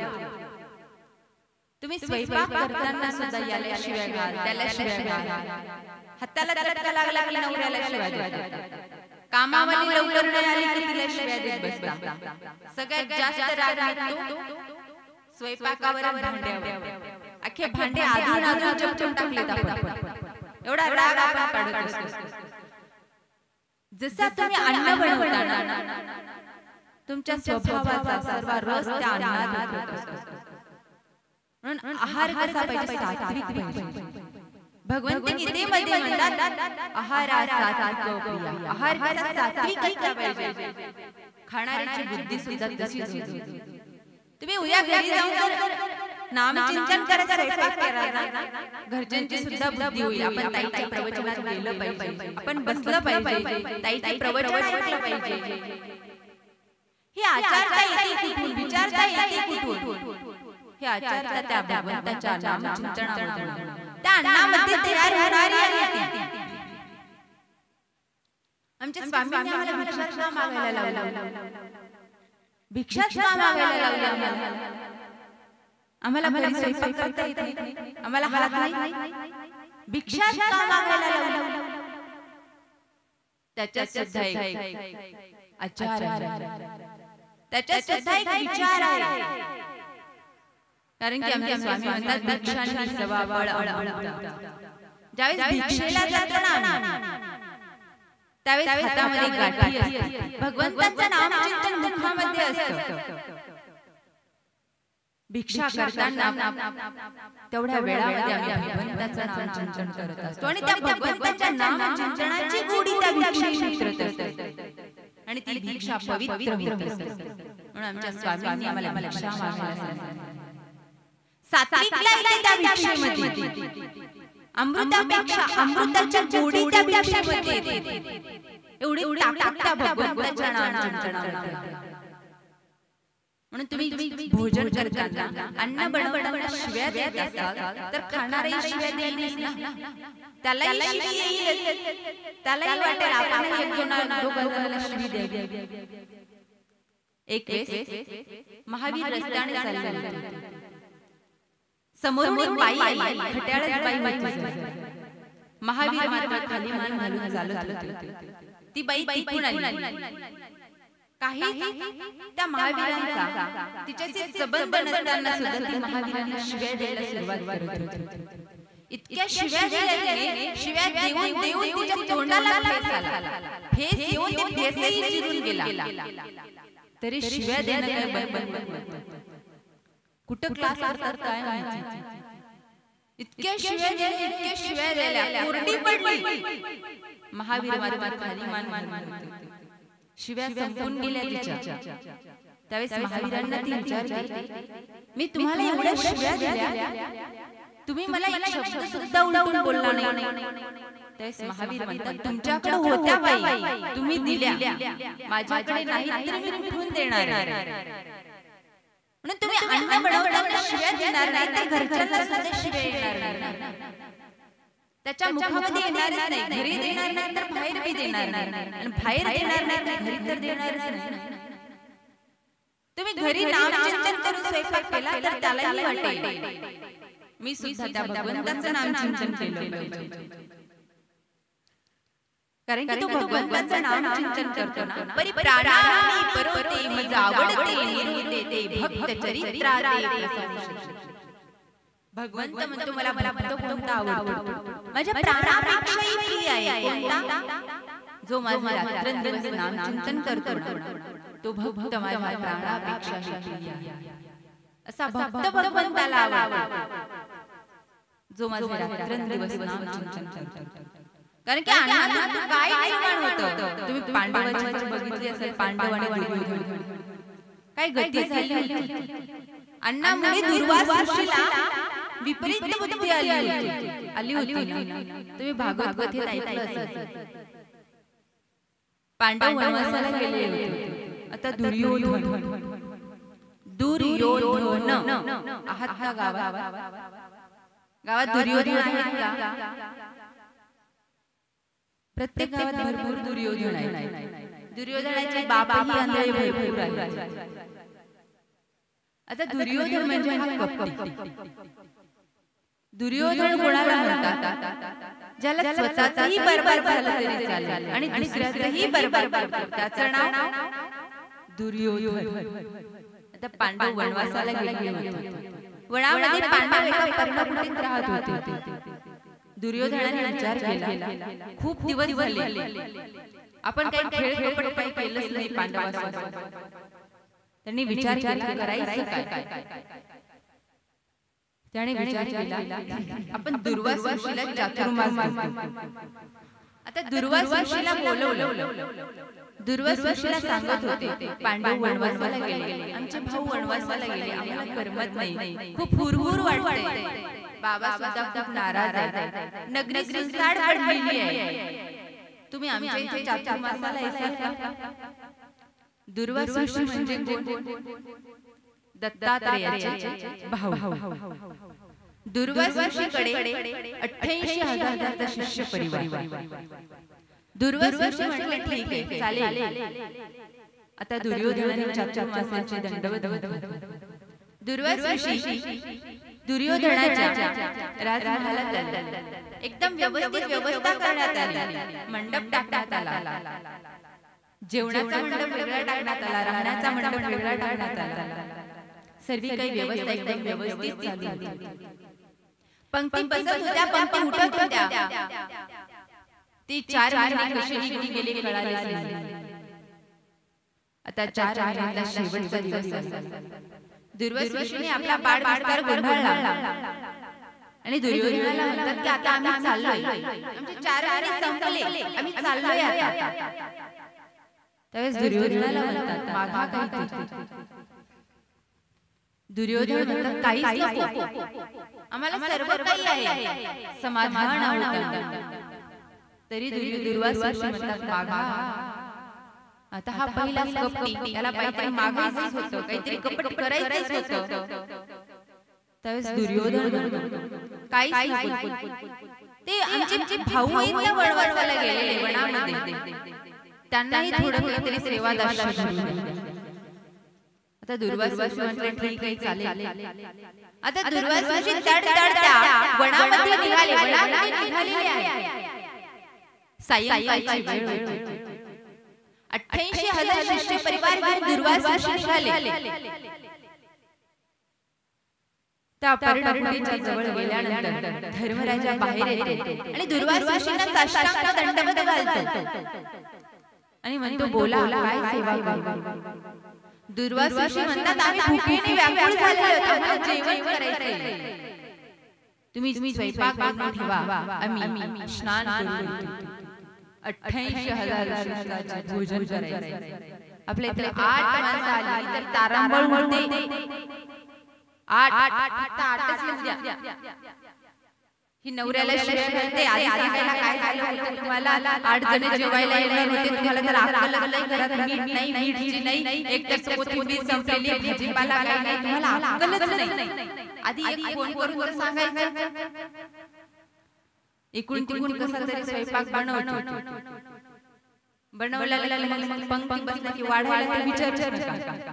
तुम्ही स्वयंपाक करताना सुद्धा याला शिव्या घाल, त्याला शिव्या घाल, हाताला चटका लागला की नवऱ्याला शिव्या देता, कामावाली लवकर नाही आली की तिला शिव्या देत बसता, सगळ्यात जास्त राग येतो स्वयंपाकावर, भांड्यावर. अख्खे भांडे आधून चमचम टाकलेत आपण, एवढा राग आपण काढत असतो. जसा तुम्ही अन्न बनवताना तुमच्या स्वभावाचा सर्व रस त्या अन्नात उतरत असतो. म्हणून आहार कसा पाहिजे, सात्विक पाहिजे. भगवंत गीतेमध्ये म्हणतात आहारा सात्विक प्रिया, आहार कसा सात्विक असला पाहिजे. खाणाऱ्याची बुद्धी सुद्धा तशीच होती. तुम्ही उद्या घरी जाऊन नामचिंतन करत स्वयंपाक करा, घरच्यांची सुद्धा बुद्धी होईल. आपण ताईच्या प्रवचनात गेलं पाहिजे, आपण बसलं पाहिजे, ताईचे प्रवचन ऐकलं पाहिजे. हे आचारता येते कुठून, विचारता येते कुठून? हे आचारता त्या भगवंताच्या नामचिंतनामधून, त्या अन्नामध्ये तयार होणारी आहे. आमच्या स्वामींनी आम्हाला भिक्षाच का मागायला लावलं, भिक्षाच का मागायला लावलं. आम्हाला घरी स्वयंपाक करता येत नाही, आम्हाला हात नाही, भिक्षाच का मागायला लावलं. त्याच्यात सुद्धा एक आचार आहे, त्याच्यात सुद्धा एक विचार आहे. कारण की आमचे स्वामी म्हणतात भिक्षांनी सवाबळ अमृता. ज्यावेळेस भिक्षेला जातो ना त्यावेळेस हातामध्ये गाठी असते, भगवंताचं नामचिंतन मुखामध्ये असतं. भिक्षा करताना तेवढ्या वेळामध्ये आम्ही भगवंताचं नामचिंतन करत असतो आणि त्या भगवंताच्या नामचिंतनाची गोडी त्या भिक्षेत उतरत असते आणि ती भिक्षा पवित्र होत असते. म्हणून आमच्या स्वामींनी आम्हाला भिक्षा मागायला सांगितलं. सात्विकला येते त्या भिक्षेमध्ये, अमृतापेक्षा अमृताच्या गोडी त्या भिक्षेमध्ये येते. एवढी ताकद त्या भगवंताच्या नामचिंतनामध्ये. म्हणून तुम्ही भोजन करताना अन्न बनवताना शिव्या देत असाल तर खाणारे शिव्या देईल ना, त्यालाही शिवी येईल, त्यालाही वाटेल आपण एक दोघांना शिवी द्यावी. एक वेळेस महावीर रस्त्याने चालले होते, समोरून एक बाई आली, खट्याळच बाई होती. महावीर मात्र खाली मान घालून चालत होते. ती बाई तिकडून आली. काही त्या महावीरांचा तिच्याशी संबंध नसताना सुद्धा ती महावीरांना शिव्या द्यायला सुरुवात करत होती. इतक्या शिव्या दिल्या, शिव्या देऊन देऊन तिच्या तोंडाला फेस आला, फेस येऊन ते फेसही चिरून गेला. तरी शिव्या देणं काय बंद, कुठं क्लास करतात काय माहिती. इतक्या शिव्या दिल्या, इतक्या शिव्या दिल्या, कोरडी पडली. महावीर मात्र खाली मान घालून शिव्या संपून गेल्या तिच्या. त्यावेळेस महावीरांना ती विचारते, मी तुम्हाला एवढ्या शिव्या दिल्या, तुम्ही मला एक शब्द सुद्धा उलटून बोलला नाही. त्यावेळेस महावीर म्हणतात, तुमच्याकडे होत्या बाई, तुम्ही दिल्या, माझ्याकडे नाही तर मी कुठून देणार. म्हणून तुम्ही अन्न बनवताना शिव्या देणार नाही तर घरच्यांना सुद्धा शिव्या येणार नाही. त्याच्या मुखामध्ये येणारच नाही, घरी देणार नाही तर बाहेर बी देणार नाही, आणि बाहेर देणार नाही तर घरी तर देणारच नाही. तुम्ही घरी नामचिंतन करून स्वयंपाक केला तर त्यालाही वाटेल मी सुद्धा त्या भगवंताचं नामचिंतन केलं पाहिजे. कारण की तो भगवंताचं नामचिंतन करतो ना, परी प्राणामी परोते मज आवडते निरुते ते भक्त चरित्राते प्रसन्न. भगवंत म्हणतो मला भक्त कोणता आवडतो, माझ्या प्राणापेक्षाही प्रिय आहे कोणता, जो माझा रात्रंदिवस नामचिंतन करतो तो भक्त माझ्या प्राणापेक्षाही प्रिय आहे. असा भक्त भगवंताला आवडतो जो माझा रात्रंदिवस नामचिंतन करतो. कारण की अन्नातून काय निर्माण होतं, तुम्ही पांडवांची बघितली असेल, पांडव आणि दुर्योधन काय गती झाली होती. अन्नामुळे दुर्वास ऋषीला विपरीत बुद्धी आली होती. तुम्ही भागवत कथेत ऐकलं असेल, पांडव वनवासाला गेले होते. आता दुर्योधन आहात का गावात दुर्योधन आहेत का? प्रत्येक गावात भरपूर दुर्योधन आहेत. दुर्योधनाचे बापही आंधळे भरपूर आहेत. आता दुर्योधन म्हणजे हा कपटी. दुर्योधन कोणाला म्हणतात? ज्याला स्वतःचंही बरबाद झालं तरी चालेल आणि दुसऱ्याचंही बरबाद करतो, त्याचं नाव दुर्योधन. आता पांडव वनवासाला गेले होते. वनामध्ये पांडव एका पर्णकुटीत राहत होते. दुर्योधनाने विचार केला, खूप दिवस झाले आपण काही खेळ खेळपट काही केलंच नाही पांडवासोबत. त्यांनी विचार केला करायचं काय. त्याने विचार केला आपण दुर्वास ऋषीला चातुर्मास देऊ. आता दुर्वास ऋषीला बोलवलं. दुर्वास ऋषीला सांगत होते पांडव वनवासाला गेले, आमचे भाऊ वनवासाला गेले, आम्हाला करमत नाही, खूप हुरहुर वाटते. बाबा सुद्धा खूप नाराज आहेत, नगरी सुनसान पडलेली आहे, तुम्ही आमच्या इथे चातुर्मासाला येसाल का? दुर्वास ऋषी म्हणजे दत्तात्रेयाचे भाऊ. दुर्वास ऋषीकडे 88,000 शिष्य परिवार. दुर्वास ऋषी म्हटले ठीक आहे चालेल. आता दुर्योधनाने चातुर्मासाचे दंडवत. दुर्वास ऋषी दुर्योधनाच्या राजमहालात एकदम व्यवस्थित व्यवस्था करण्यात आली. मंडप टाकण्यात आला, जेवणाचा मंडप वेगळा टाकण्यात आला, राहण्याचा मंडप वेगळा टाकण्यात आला. सर्व काही व्यवस्था एकदम व्यवस्थित झाली. पंक्ती बसत होत्या, पंक्ती उठत होत्या. ती 4 महिने कशी निघून गेले कळालेच नाही. आता 4 महिन्याचा शेवटचा दिवस आला. दुर्वास ऋषीने आपला बाळ विस्तार गोंधळला आणि दुर्योधनाला म्हणतात की आता आम्ही चाललोय, आमचे 4 महिने संपले, आम्ही चाललोय आता. त्यावेळेस दुर्योधनाला म्हणतात मागा काही. दुर्योधन म्हणतात काहीच नको, आम्हाला सर्व काही आहे, समाधान होतं. तरी दुर्वास ऋषी म्हणतात मागा. आता हा पहिलाच कपटी, याला काहीतरी मागायचंच होतं, काहीतरी कपट करायचंच होतं. त्यावेळेस दुर्योधन काहीच नको, ते आमचे भाऊ आहेत ना वनवासाला गेलेले वनामध्ये, त्यांनाही थोडं काहीतरी सेवादाश. आता दुर्वास ऋषी म्हटले ठीक आहे चालेल. आता दुर्वास ऋषी तडतडत्या वनामध्ये निघाले. वनामध्ये निघालेले आहे. सायंकाळची वेळ होती. 88,000 शिष्य परिवार घेऊन दुर्वास ऋषी निघाले. त्या पर्णकुटीच्या जवळ गेल्यानंतर धर्मराजा बाहेर येतो आणि दुर्वास ऋषींना साष्टांग दंडवत घालतो आणि म्हणतो बोला काय सेवा करू. दुर्वास ऋषी म्हणतात आम्ही भुकेने व्याकुळ झालेलो आहोत, आम्हाला जेवण करायचंय, तुम्ही स्वयंपाक बनवून ठेवा, आम्ही स्नान करू. 88,000 शिष्याचे भोजन करायचे. आपल्या इथे 8 माणसं आली तर तारांबळ होते. 8च लिहून द्या. ही नवऱ्याला शिवाय म्हणते आधी सांगायला काय झालं होतं तुम्हाला, 8 जण जेवायला येणार होते, तुम्हाला तर अक्कल नाही, घरात मीठ नाही, मिरची नाही, एक तर कोथिंबीर संपलेली, भाजीपाला काही नाही, तुम्हाला अक्कलच नाही. आधी एक फोन करून सांगायचं. इकडून तिकडून कसा तरी स्वयंपाक बनवला मग पंक्ती बसला की वाढायला ते विचारूच नका.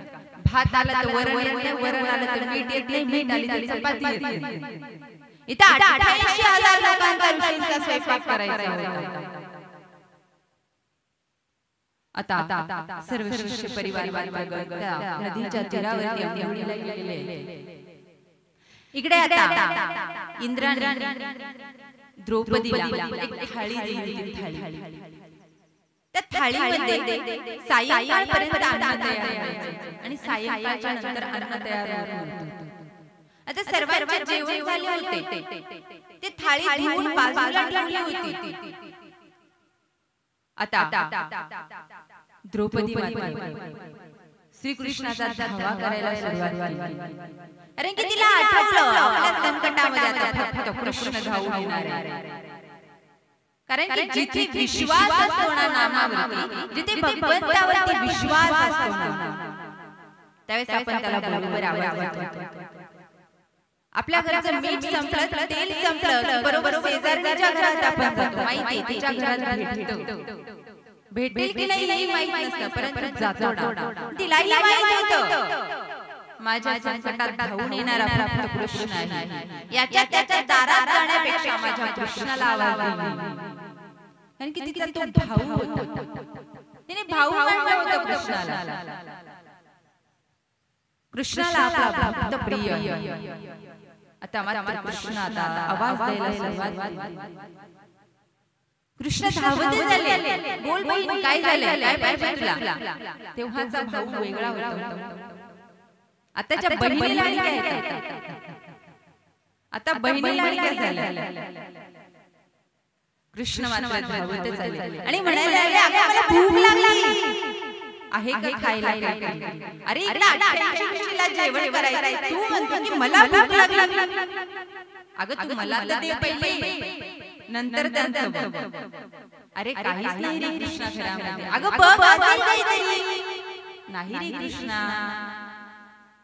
भात आला तर वरण येत नाही, वरण आलं तर मीठ येत नाही, मीठ आली तर चपाती येत नाही. इथे 88,000 लोकांचा ऋषींचा स्वयंपाक करायचा होता. आता सर्व शिष्य परिवार नदीच्या तीरावरती अवनीला गेलेले. इकडे आता इंद्राने द्रौपदीला एक थाळी दिली. त्या थाळीमध्ये सायंकाळपर्यंत अन्न तयार व्हायचं आणि सायंकाळच्या नंतर अन्न तयार होतं. आता सर्वांचे जेवण झाले होते. ते थाळी धुवून बाजूला ठेवली होती. आता द्रौपदी श्रीकृष्णाचा धावा करायला सुरुवात केली. कारण की तिला आठवलं आपल्या संकटामध्ये आता फक्त कृष्ण धावून येणार आहे. कारण की जिथे विश्वास असतो ना नामावरती, जिथे भगवंतावरती विश्वास असतो ना, त्यावेळेस आपण त्याला बरोबर आवाज देतो. आपल्या घराचं मीठ संपलं, तेल संपलं, बरोबर शेजारच्या घरात आपण जातो. माहिती तिच्या घरात भेटेल की नाही माहित नसतं, परंतु जातो. तिलाही माहित होतं माझ्या संकटात धावून येणारा फक्त कृष्ण आहे. याच्या त्याच्या दारात जाण्यापेक्षा माझ्या कृष्णाला आवाज देईन. कारण की तिचा तो भाऊ होता. तिने भाऊ मानलं होतं कृष्णाला. कृष्णाला आपला भक्त प्रिय. आता मात्र कृष्ण आता आवाज द्यायला सुरुवात केली. कृष्ण धावते झाले. बोल बहीण काय झालं, काय पाहिजे तुला. तेव्हाचा भाऊ वेगळा होता. आताच्या बहिणीला काय येतात. आता बहिणीला काय झालं. कृष्ण मात्र धावते झाले आणि म्हणायला लागले अगं मला भूक लागली आहे का खायला काय. अरे इकडे जेवण करायचं तू म्हणतो की मला भूक लागली. अगं तू मला तर दे पहिले नंतर त्यांचं बघ. अरे काहीच नाही रे कृष्णा घरामध्ये. अगं बघ असेल काहीतरी. नाही रे कृष्णा.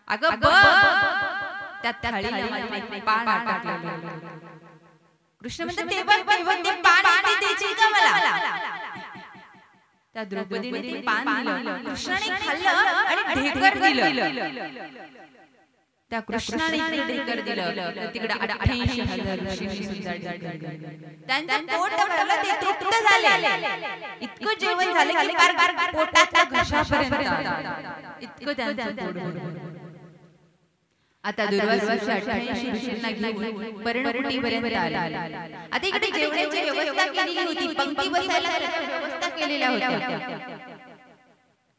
अगं बघ त्या थाळीला माझे पान टाकलेलं. कृष्ण म्हणतात ते बघ ते पान आणि द्यायची का मला. त्या द्रौपदीने ते पान दिलं. कृष्णाने खाल्लं आणि ढेकर दिलं. त्या कृष्णाने ढेकर दिलं. तिकडे 88,000 ऋषींनी सुद्धा ढेकर दिलं. त्यांचं पोट भरलं ते तृप्त झाले. इतकं जेवण झालं की पार पोटातल्या घशापर्यंत इतकं त्यांचं पोट भरलं. आता दुर्वासा 88 ऋषींना घेऊन पर्णकुटीपर्यंत आला. आता इकडे जेवणाची व्यवस्था केलेली होती. पंक्ती बसायला व्यवस्था केलेल्या होत्या.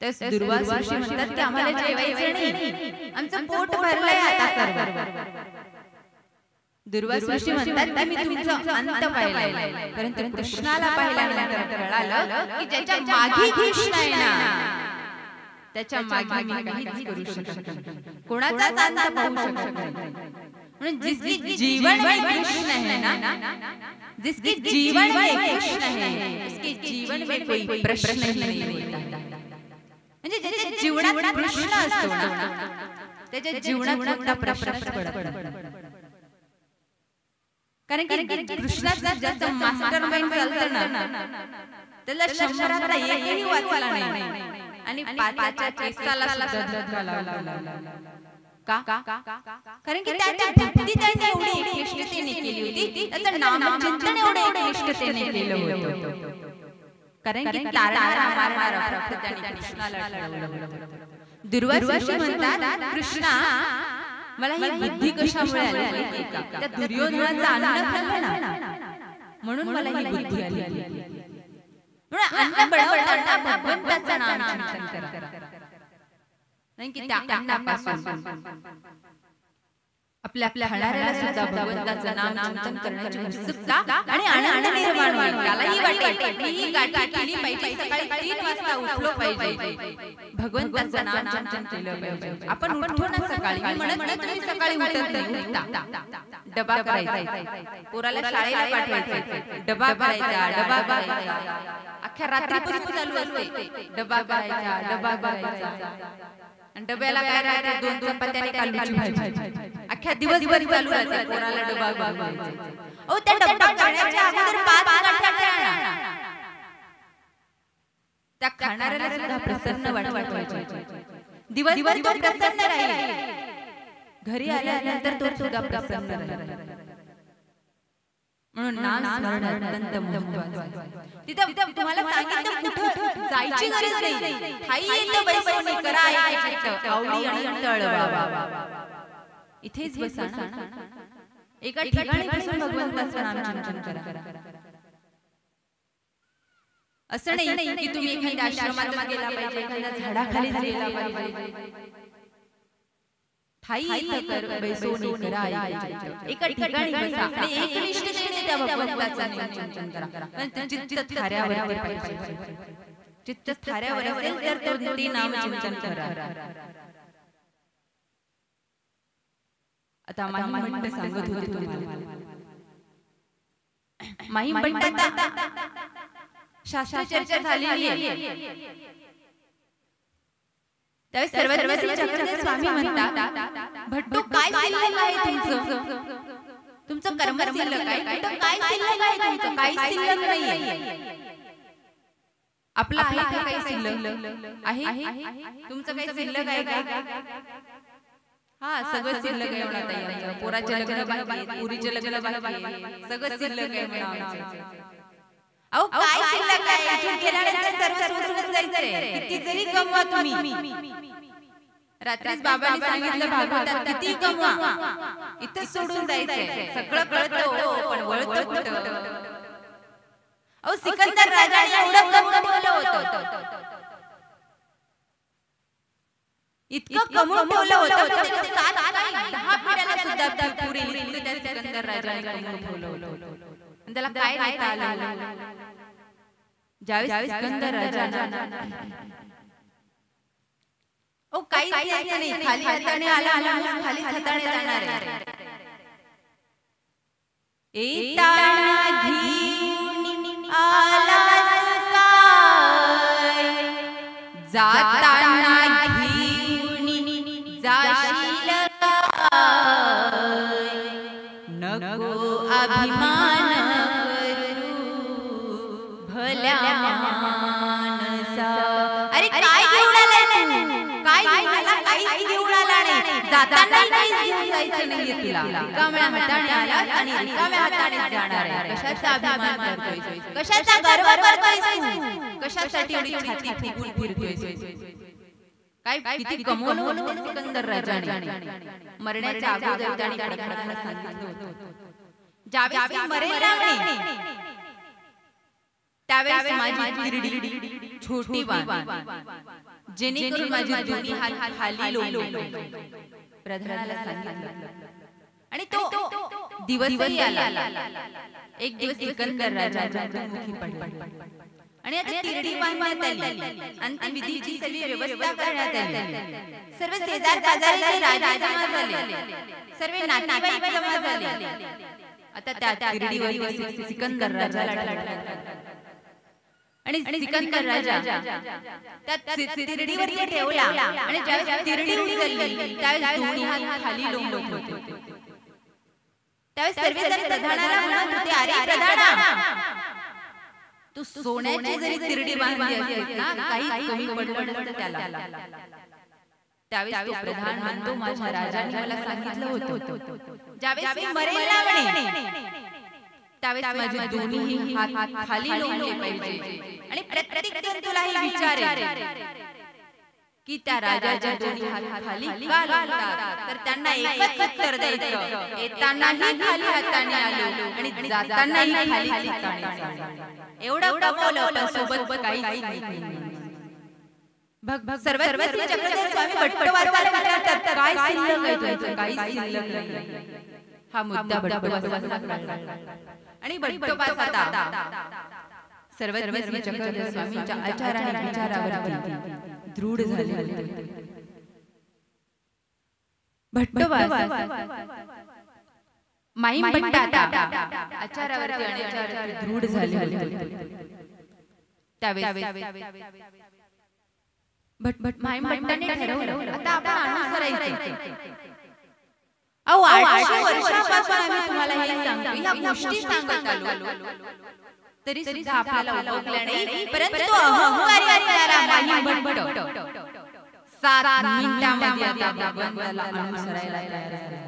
तेच दुर्वासा ऋषी म्हणतात की आम्हाला जेवायचं नाही. आमचं पोट भरलंय आता सर्व. दुर्वासा ऋषी म्हणतात की मी तुमचा अंत पाहिलाय. परंतु कृष्णाला पाहिल्यानंतर कळालं की ज्याच्या मागे कृष्ण आहे ना त्याच्या मागे मी काहीच करू शकत नाही. कोणाचाच अंत पाहू शकत नाही. म्हणून जिसकी जीवन में कृष्ण है ना, जिसकी जीवन में कृष्ण है उसके जीवन में कोई प्रश्न ही नहीं होता. म्हणजे ज्याच्या जीवनात कृष्ण असतो ना त्याच्या जीवनात कोणता प्रश्नच पडत नाही. कारण की कृष्णाचा जास्त मास्टर माइंड चालतं ना त्याला 100 एकही वाचला नाही आणि 5च्या केसाला सुद्धा धक्का लावला. का कारण की त्याच्या भक्ती त्यांनी एवढी एकनिष्ठतेने केली होती. त्याचं नामचिंतन एवढे एकनिष्ठतेने केलं होतं. कारण की तारणारा मारणारा फक्त त्यांनी कृष्णाला ठरवलं. दुर्वासा ऋषी म्हणतात कृष्णा मला ही बुद्धी कशामुळे आली. त्या दुर्योधनाचं अन्न खाल्लं ना म्हणून मला ही बुद्धी आली. अन्न बनवताना भगवंताचं नामचिंतन करा. नाही की त्या अन्नापासून आपल्या खाणाऱ्याला सुद्धा भगवंताचं नामचिंतन करण्याची उत्सुकता आणि आनंद निर्माण होईल. त्यालाही वाटेल की ही गाठी केली पाहिजे. सकाळी 3 वाजता उठलो पाहिजे. भगवंताचं नामचिंतन केलं पाहिजे. आपण उठतो ना सकाळी. मी म्हणत नाही तुम्ही सकाळी उठत नाही. उठता डबा करायचा. पोराला शाळेला पाठवायचं. डबा करायचा. डबा करायचा. अख्ख्या रात्रीपासून चालू असते. डबा करायचा. डबा करायचा. आणि डब्याला काय राहते 2 चपात्या आणि कांद्याची भाजी. अख्ख्या दिवसभर चालू राहते. पोराला डबा करायचा. ओ त्या डबा करण्याच्या अगोदर 5 गाठ्या करा. त्या खाणाऱ्याला सुद्धा प्रसन्न वाटवायचे. दिवसभर तो प्रसन्न राहील. घरी आल्यानंतर तो सुद्धा प्रसन्न राहील. म्हणून नाम स्मरण अत्यंत महत्त्वाचं आहे. तिथं तुम्हाला सांगितलं कुठं जायची गरज नाही. ठाई येतं बैसवणी करा ऐकायचं आवडी आणि तळवा. इथेच बसा ना. एका ठिकाणी बसून भगवंताचं नामचिंतन करा. असं नाही की तुम्ही एखाद्या आश्रमात गेला पाहिजे. एखाद्या झाडाखाली गेला पाहिजे. ठाई येतं बैसवणी करा ऐकायचं. एका ठिकाणी बसा आणि एकनिष्ठतेने त्या भगवंताचं नामचिंतन करा. पण चित्त थाऱ्यावर पाहिजे. चित्त थाऱ्यावर असेल तर ते नामचिंतन करा. आता माहीम सांगत होते तुम्हाला. माहीम शास्त्र चर्चा झालेली आहे. त्यावेळेस सर्वश्री चक्रधर स्वामी म्हणतात भट्टू काय शिल्लक आहे तुमचं कर्म शिल्लक आहे. काय शिल्लक आहे तुमचं. काही शिल्लक नाहीये. आपलं आहे का काही शिल्लक आहे. तुमचं काही शिल्लक आहे का. हा सगळं शिल्लक आहे म्हणा ताई आमचं. पोराचे लग्न बाकी आहेत, पुरीचे लग्न बाकी आहे, सगळं शिल्लक आहे म्हणा आमचं. अहो काय शिल्लक आहे? इथून गेल्यानंतर सर्व सोडून जायचंय. किती जरी कमवा तुम्ही. रात्रीच बाबांनी सांगितलं भागवतात किती कमवा इथं सोडून जायचंय. सगळं कळतं हो पण वळतं कुठं? अहो सिकंदर राजाने एवढं कमवून ठेवलं होतं. इतकं कमवून ठेवलं होतं की 7-10 पिढ्यांना सुद्धा पुरेल इतकं त्या सिकंदर राजाने कमवून ठेवलं होतं. आणि त्याला काय देता आलं? ज्यावेळेस सिकंदर राजाने ओ काही द्यायचं नाही, खाली हाताने आला खाली हाताने जाणार आहे. येताना घेऊन आलास काय, जाताना घेऊन जाशील काय. नको अभिमान करू भल्या मानसा. अरे काय घेऊन आलाय तू? काहीच घेऊन आला नाही. जाताना काहीच घेऊन जायचं नाहीये तुला. रिकाम्या हाताने आलास आणि रिकाम्या हाताने जाणार आहे. कशाचा अभिमान करतोय? कशाचा गर्व करतोय तू? कशासाठी एवढी छाती फुगून फिरतोय? काय किती कमवलं सिकंदर राजाने. मरण्याच्या अगोदर त्याने खडखडाला सांगितलं होतं, ज्यावेळेस मरेल ना त्यावेळेस माझी तिरडी छोटी बांध, जेणेकरून माझी दोन्ही हात खाली लोंबले. प्रधानाला सांगितलं आणि तो दिवसही आला. एक दिवस सिकंदर राजा मुखी पडला आणि आता तिरडी बांधण्यात आली. अंतिम विधीची सगळी व्यवस्था करण्यात आली. सर्व शेजार पाजाराचे राजे जमा झाले, सर्व नातेवाईक जमा झाले. आता त्या तिरडीवर सिकंदर राजाला ठेवलं आणि सिकंदर राजा त्या तिरडीवर ठेवला आणि ज्यावेळेस तिरडी उचलली त्यावेळेस दोन्ही हात खाली लोंबत होते. त्यावेळेस सर्वजण प्रधानाला म्हणत होते, अरे प्रधाना, तू सोन्याची जरी तिरडी बांधली असतीस ना काही कमी पडलं नसतं त्याला. त्यावेळेस तो प्रधान म्हणतो, माझ्या राजाने मला सांगितलं होतं ज्यावेळेस मी मरेल ना त्यावेळेस माझे दोन्ही हात खाली लोंबले पाहिजे. आणि प्रत्येक जण तुला हे विचारेल की त्या राजाच्या दोन्ही हात खाली का लोंबतात, तर त्यांना एकच उत्तर द्यायचं, येतानाही खाली हाताने आलो आणि जातानाही खाली हाताने आलो. एवढं कमवलं पण सोबत काहीच नाही. सर्वस्वी चक्रधर स्वामी भट्टवासाला विचारतात, काय शिल्लक आहे तुमचं? काही शिल्लक नाही. हा मुद्दा भट्टवासाला कळला आणि भट्टवास आता सर्वस्वी चक्रधर स्वामींच्या आचार आणि विचारावरती दृढ झाले. भट्टवास माईम भट्ट आता आचारावरती आणि विचारावरती दृढ झाले होते. त्यावेळेस माईम भट्टाने ठरवलं, आता आपण अनुसरायचं. अहो 800 वर्षापासून आम्ही तुम्हाला हे सांगतो, ह्या गोष्टी सांगत आलो, तरी सुद्धा आपल्याला उपयोगला नाही. परंतु तो अहंकारी असणारा माईम भट्ट 7 मिनिटांमध्ये आता भगवंताला अनुसरायला तयार झाला.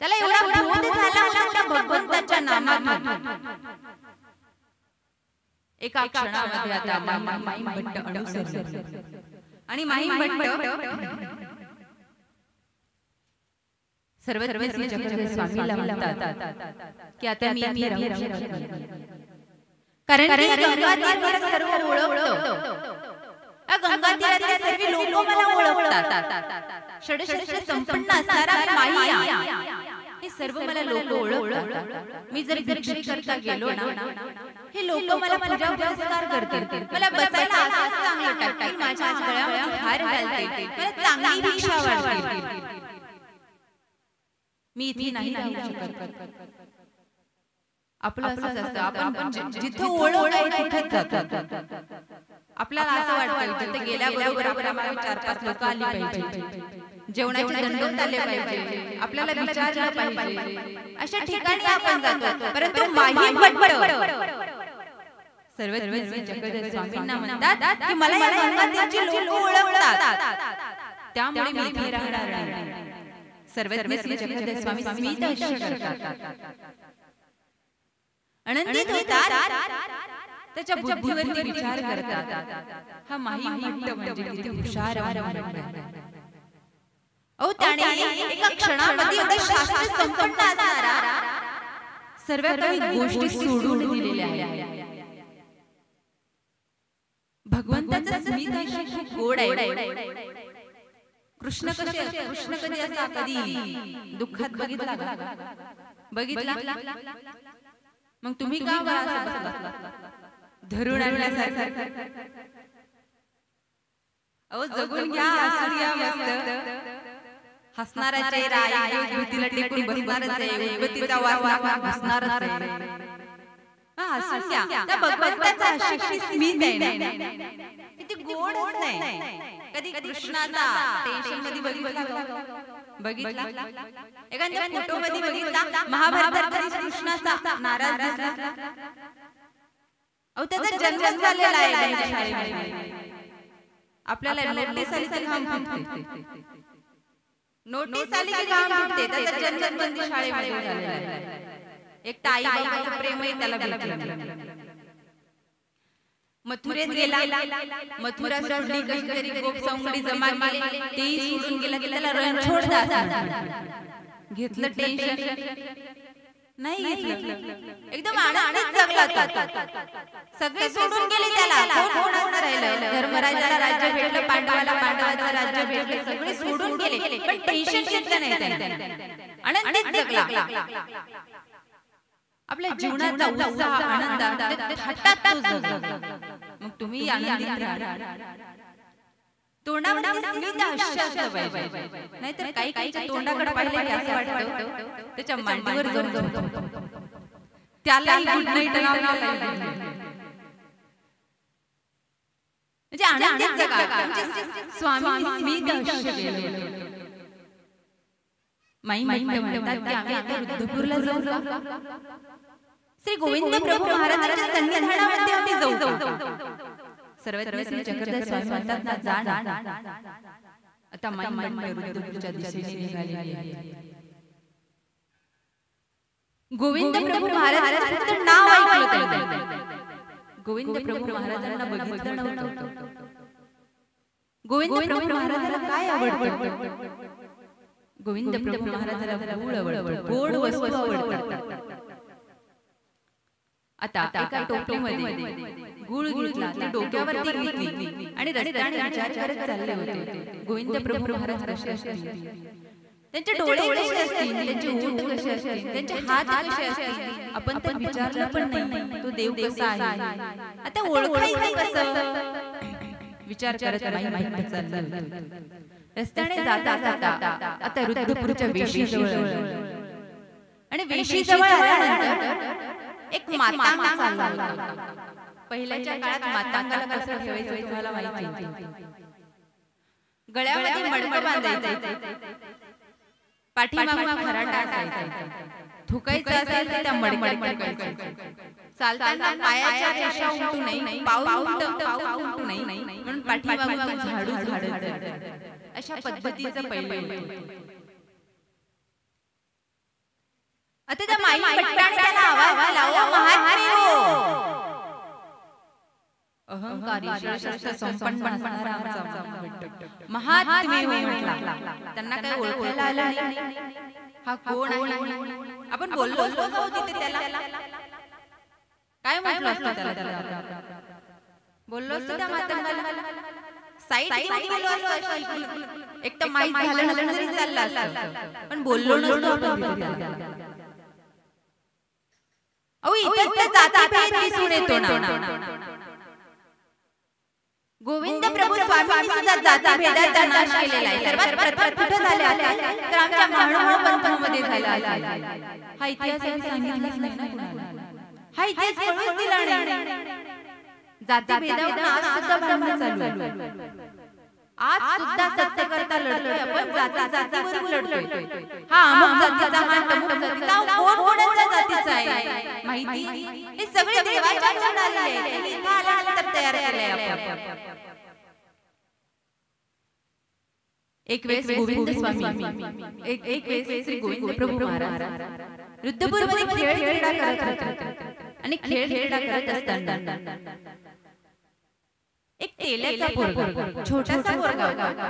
त्याला एवढा बोध झाला होता भगवंताच्या नामात. एका क्षणामध्ये आता माईम भट्ट अनुसरला आणि माईम भट्ट सर्वस्वी चक्रधर स्वामीला म्हणतात की आता मी इथे राहू शकत नाही, कारण की गंगा तीरावर सर्व ओळखतो. गंगा तीरातील सर्व लोक मला ओळखतात. षडषष्ठ संपन्न असणारा माहिया हे सर्व मला लोक ओळखतात. मी जर भिक्षे करता गेलो ना हे लोक मला पूजा पुरस्कार करतील, मला बसायला असं चांगलं टाकतील, माझ्या गळ्यामध्ये हार घालतील, मला चांगली भिक्षा वाढतील. मी इथे नाही राहू शकत. आपलं असंच असतं, आपण जिथं ओळख आहे तिथेच जातो. आपल्याला असं वाटतं तिथे गेल्याबरोबर आम्हाला 4-5 लोक आली पाहिजे, जेवणाचे दंडोत आले पाहिजे, आपल्याला विचारलं पाहिजे, अशा ठिकाणी आपण जातो. परंतु माईम भट्ट सर्वस्वी चक्रधर स्वामींना म्हणतात की मला या गंगा तीराची लोक ओळखतात. त्यामुळे मी इथे राहणार नाही. सर्वज्ञ श्री चक्रधर स्वामी स्मित अशी करतात. आनंदित होतात, त्याच्या बुद्धीवरती विचार करतात. हा माही म्हणतो म्हणजे किती हुशार आहे. अहो त्याने एका क्षणामध्ये एवढं शास्त्र संपन्न असणारा सर्व काही गोष्टी सोडून दिलेल्या आहेत. भगवंताचं स्मित खूप गोड आहे. कृष्ण कधी असा कधी दुःखात बघितला मग तुम्ही का धरून आणल्यासारखं. अहो जगून घ्या, हसून घ्या मस्त. हसणारा चेहरा आहे, भीतीला टेकून बसणारच आहे, उदबत्तीचा वास बसणारच आहे. हसून घ्या. त्या भगवंताचा अशी स्मित आहे ना, किती गोडच नाही. कधी कृष्णाचा टेन्शन मध्ये बघितला एखाद्या फोटो मध्ये बघितला, महाभारतात कधी कृष्णाचा नाराज दिसला. अहो त्याचा जन्म झालेला आहे शाळेमध्ये. आपल्याला नोटीस आली तर घाम फुटते, नोटीस आली की घाम फुटते. त्याचा जन्म बंदी शाळेमध्ये झालेला आहे. एक ताई बाबाचं प्रेमही त्याला भेटलं. मथुरेत गेला, मथुरा सोडली, कशी तरी गोप सौंगडी जमा केली, तेही सोडून गेला की त्याला रणछोड दास घेतलं. टेन्शन नाही घेतलं, एकदम आनंदित जगला तो. सगळे सोडून गेले त्याला, कोण राहिलं. धर्मराजाला राज्य भेटलं, पांडवाला पांडवाचं राज्य भेटलं, सगळे सोडून गेले पण टेन्शन घेतलं नाही त्याने, आनंदित जगला. आपल्या जीवनाचा उत्साह आनंद थाटात तो जगला. मग तुम्ही आनंदित राहा. तोंडावरती स्मित हास्य असलं पाहिजे, नाहीतर काही काहीच्या तोंडाकडे पाहिलं की असं वाटतं त्याच्या मांडीवर जाऊन त्याला गुड नाईट म्हणजे आनंदित जगा. स्वामी स्मित हास्य केलं. माई म्हणतात की आम्ही आता रुद्धपूरला जाऊ, श्री गोविंद प्रभू महाराजांच्या सन्निधानामध्ये आम्ही जाऊ. सर्वज्ञ श्री चक्रधर स्वामी म्हणतात ना, जा. आता माई रुद्धपूरच्या दिशेने निघालेली आहे. गोविंद प्रभू महाराजांचं नाव ऐकलं त्यांनी, गोविंद प्रभू महाराजांना बघितलं नव्हतं. गोविंद प्रभू महाराजांना काय आवडतं? गोविंद प्रभू महाराजांना गुळ आवडतं, गोड वस्तू आवडतात. आता एका टोपलीमध्ये गुळ घेतला, ती डोक्यावरती घेतली आणि रस्त्याने विचार करत चालले होते. गोविंद प्रभू महाराज कसे असतील, त्यांचे डोळे कसे असतील, त्यांचे ओठ कसे असतील, त्यांचे हात कसे असतील, आपण तर विचारलं पण नाही तो देव कसा आहे. आता ओळखायचं कसं विचार करत माहीत चाललं. रस्त्याने जाता जाता आता रुद्धपूरच्या वेशीजवळ आणि वेशीजवळ आल्यानंतर एक मातांग चालला. पहिल्याच्या काळात मातांगाला कसं ठेवायचं तुम्हाला माहिती आहे. गळ्यामध्ये मडकं बांधायचं, पाठीमागून खराटा असायचा, थुकायचं असेल तर त्या मडक्यात थुकायचं. चालताना पायाच्या रेषा उमटू नये, पाऊल उमटू नये म्हणून पाठीमागून झाडू झाडायचं. अशा पद्धतीचं पहिलं. आता त्या माई पट्टाने त्याला आवाज लावला, महात्मे हो. अहंकारी शास्त्र संपन्न असणारा आमचा महात्मे हो म्हटला. त्यांना काय ओळखायला आलं नाही हा कोण आहे. आपण बोललो असतो तिथे त्याला काय म्हटलं असतं, त्याला बोललो असतो त्या मातांगाला साईड गेलो असतो. एक तर माहीत झालं नसलं तरी चाललं असतं, पण बोललो नसतो आपण. अहो इथेच तर जातीभेद दिसून येतो ना. गोविंद प्रभू स्वामींनी सुद्धा जातीभेदाचा नाश केलेला आहे. सर्वात प्रथम कुठे झाले असेल तर आमच्या महानुभाव पंथामध्ये झाला असेल. हा इतिहास सांगितलाच नाही ना कुणाला, हा इतिहास कळून दिला नाही. जातीभेदावर आज सुद्धा भांडण चालू आहे. आज सुद्धा सत्य करता लढतोय आपण, जातीवरून लढतोय. हा अमुक जातीचा, हा तमुक जातीचा, कोण कोणाच्या जातीचा आहे माहिती. हे सगळे देवाच्या कडून आलेले आहेत, इथं आल्यानंतर तयार केलंय आपण. एक वेळेस गोविंद स्वामी एक वेळेस श्री गोविंद प्रभू महाराज रुद्रपूरमध्ये खेळ क्रीडा करत होते आणि खेळ क्रीडा करत असताना एक तेल्याचा पोरगा छोटासा पोरगा होता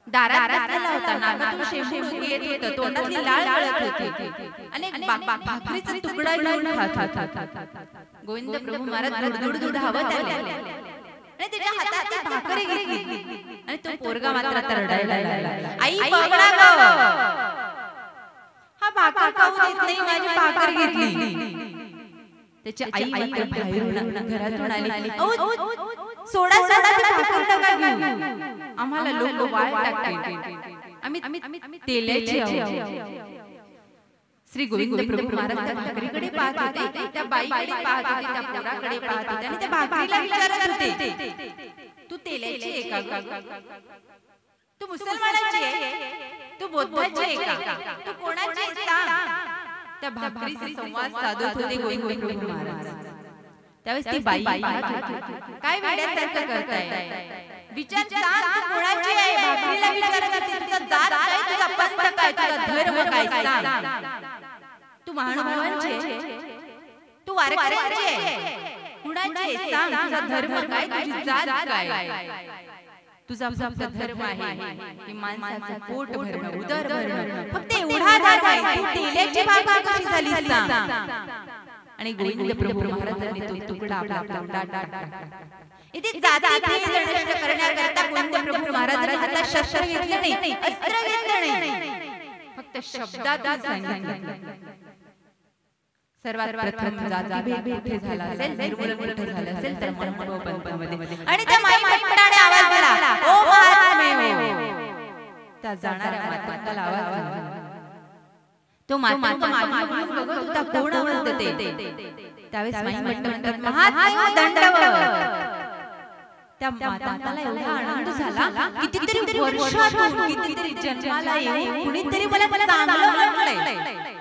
दारात बसलेला होता नाकातून शेंबूड येत होतं तोंडातली लाळ गळत होती आणि भाकरीचा तुकडा घेऊन खात होता गोविंद प्रभू महाराज दुडदुड धावत आले आणि त्याच्या हातात ती भाकरी घेतली आणि तो पोरगा मात्र रडायला लागला आई पकडा गं हा भाकर खाऊ देत नाही माझी भाकर घेतली त्याची आई मात्र बाहेरून घरातून आली सोडा सोडा ती भाकर नका घेऊ आम्हाला लोक वाळ टाकतील आम्ही तेलाची आहोत श्री गोविंद प्रभू महाराज त्या भाकरीकडे पाहत होते त्या बाईकडे पाहत होते त्या पोराकडे पाहत होते आणि त्या भाकरीला विचारत होते तू तेलाची आहे का तू मुसलमानाची आहे तू बौद्धाची आहे का तू कोणाची आहे सांग त्या भाकरीचा संवाद साधत होते गोविंद प्रभू महाराज त्यावेळेस ती बाई पाहत होती काय वेड्यासारखं करताय विचार सांग तू कोणाची आहे भाकरीला विचारत होती तुझा जात काय तुझा पंथ काय तुझा धर्म काय सांग तू महानुभावांची तू वारकऱ्यांची आहे कुणाची आहे सांग तुझा धर्म काय तुझी जात काय तुझा फक्त धर्म आहे की माणसाचं पोट भरणं उदर भरणं फक्त एवढा धर्म आहे तू तेलाची भाकर कशी झाली सांग आणि गोविंद प्रभू महाराजांनी तो तुकडा आपला तोंडात टाकला इथे जाती भेद नष्ट करण्याकरता गोविंद प्रभू महाराजांनी हातात शस्त्र घेतले नाही अस्त्र घेतले नाही फक्त शब्दात सांगितलं सर्वात प्रथम जाती भेद कुठे झाला असेल निर्मूलन कुठे झालं असेल तर मनोभाव पंथामध्ये आणि त्या माई मंडळाने आवाज दिला ओ महात्मे त्या जाणाऱ्या माताला आवाज दिला तो माता बघत होता कोण आवाज देते त्यावेळेस माई म्हणतात महात्मे दंडवत त्या माताला एवढा आनंद झाला कितीतरी वर्षातून कितीतरी जन्माला येऊन कुणीतरी मला चांगलं म्हटलंय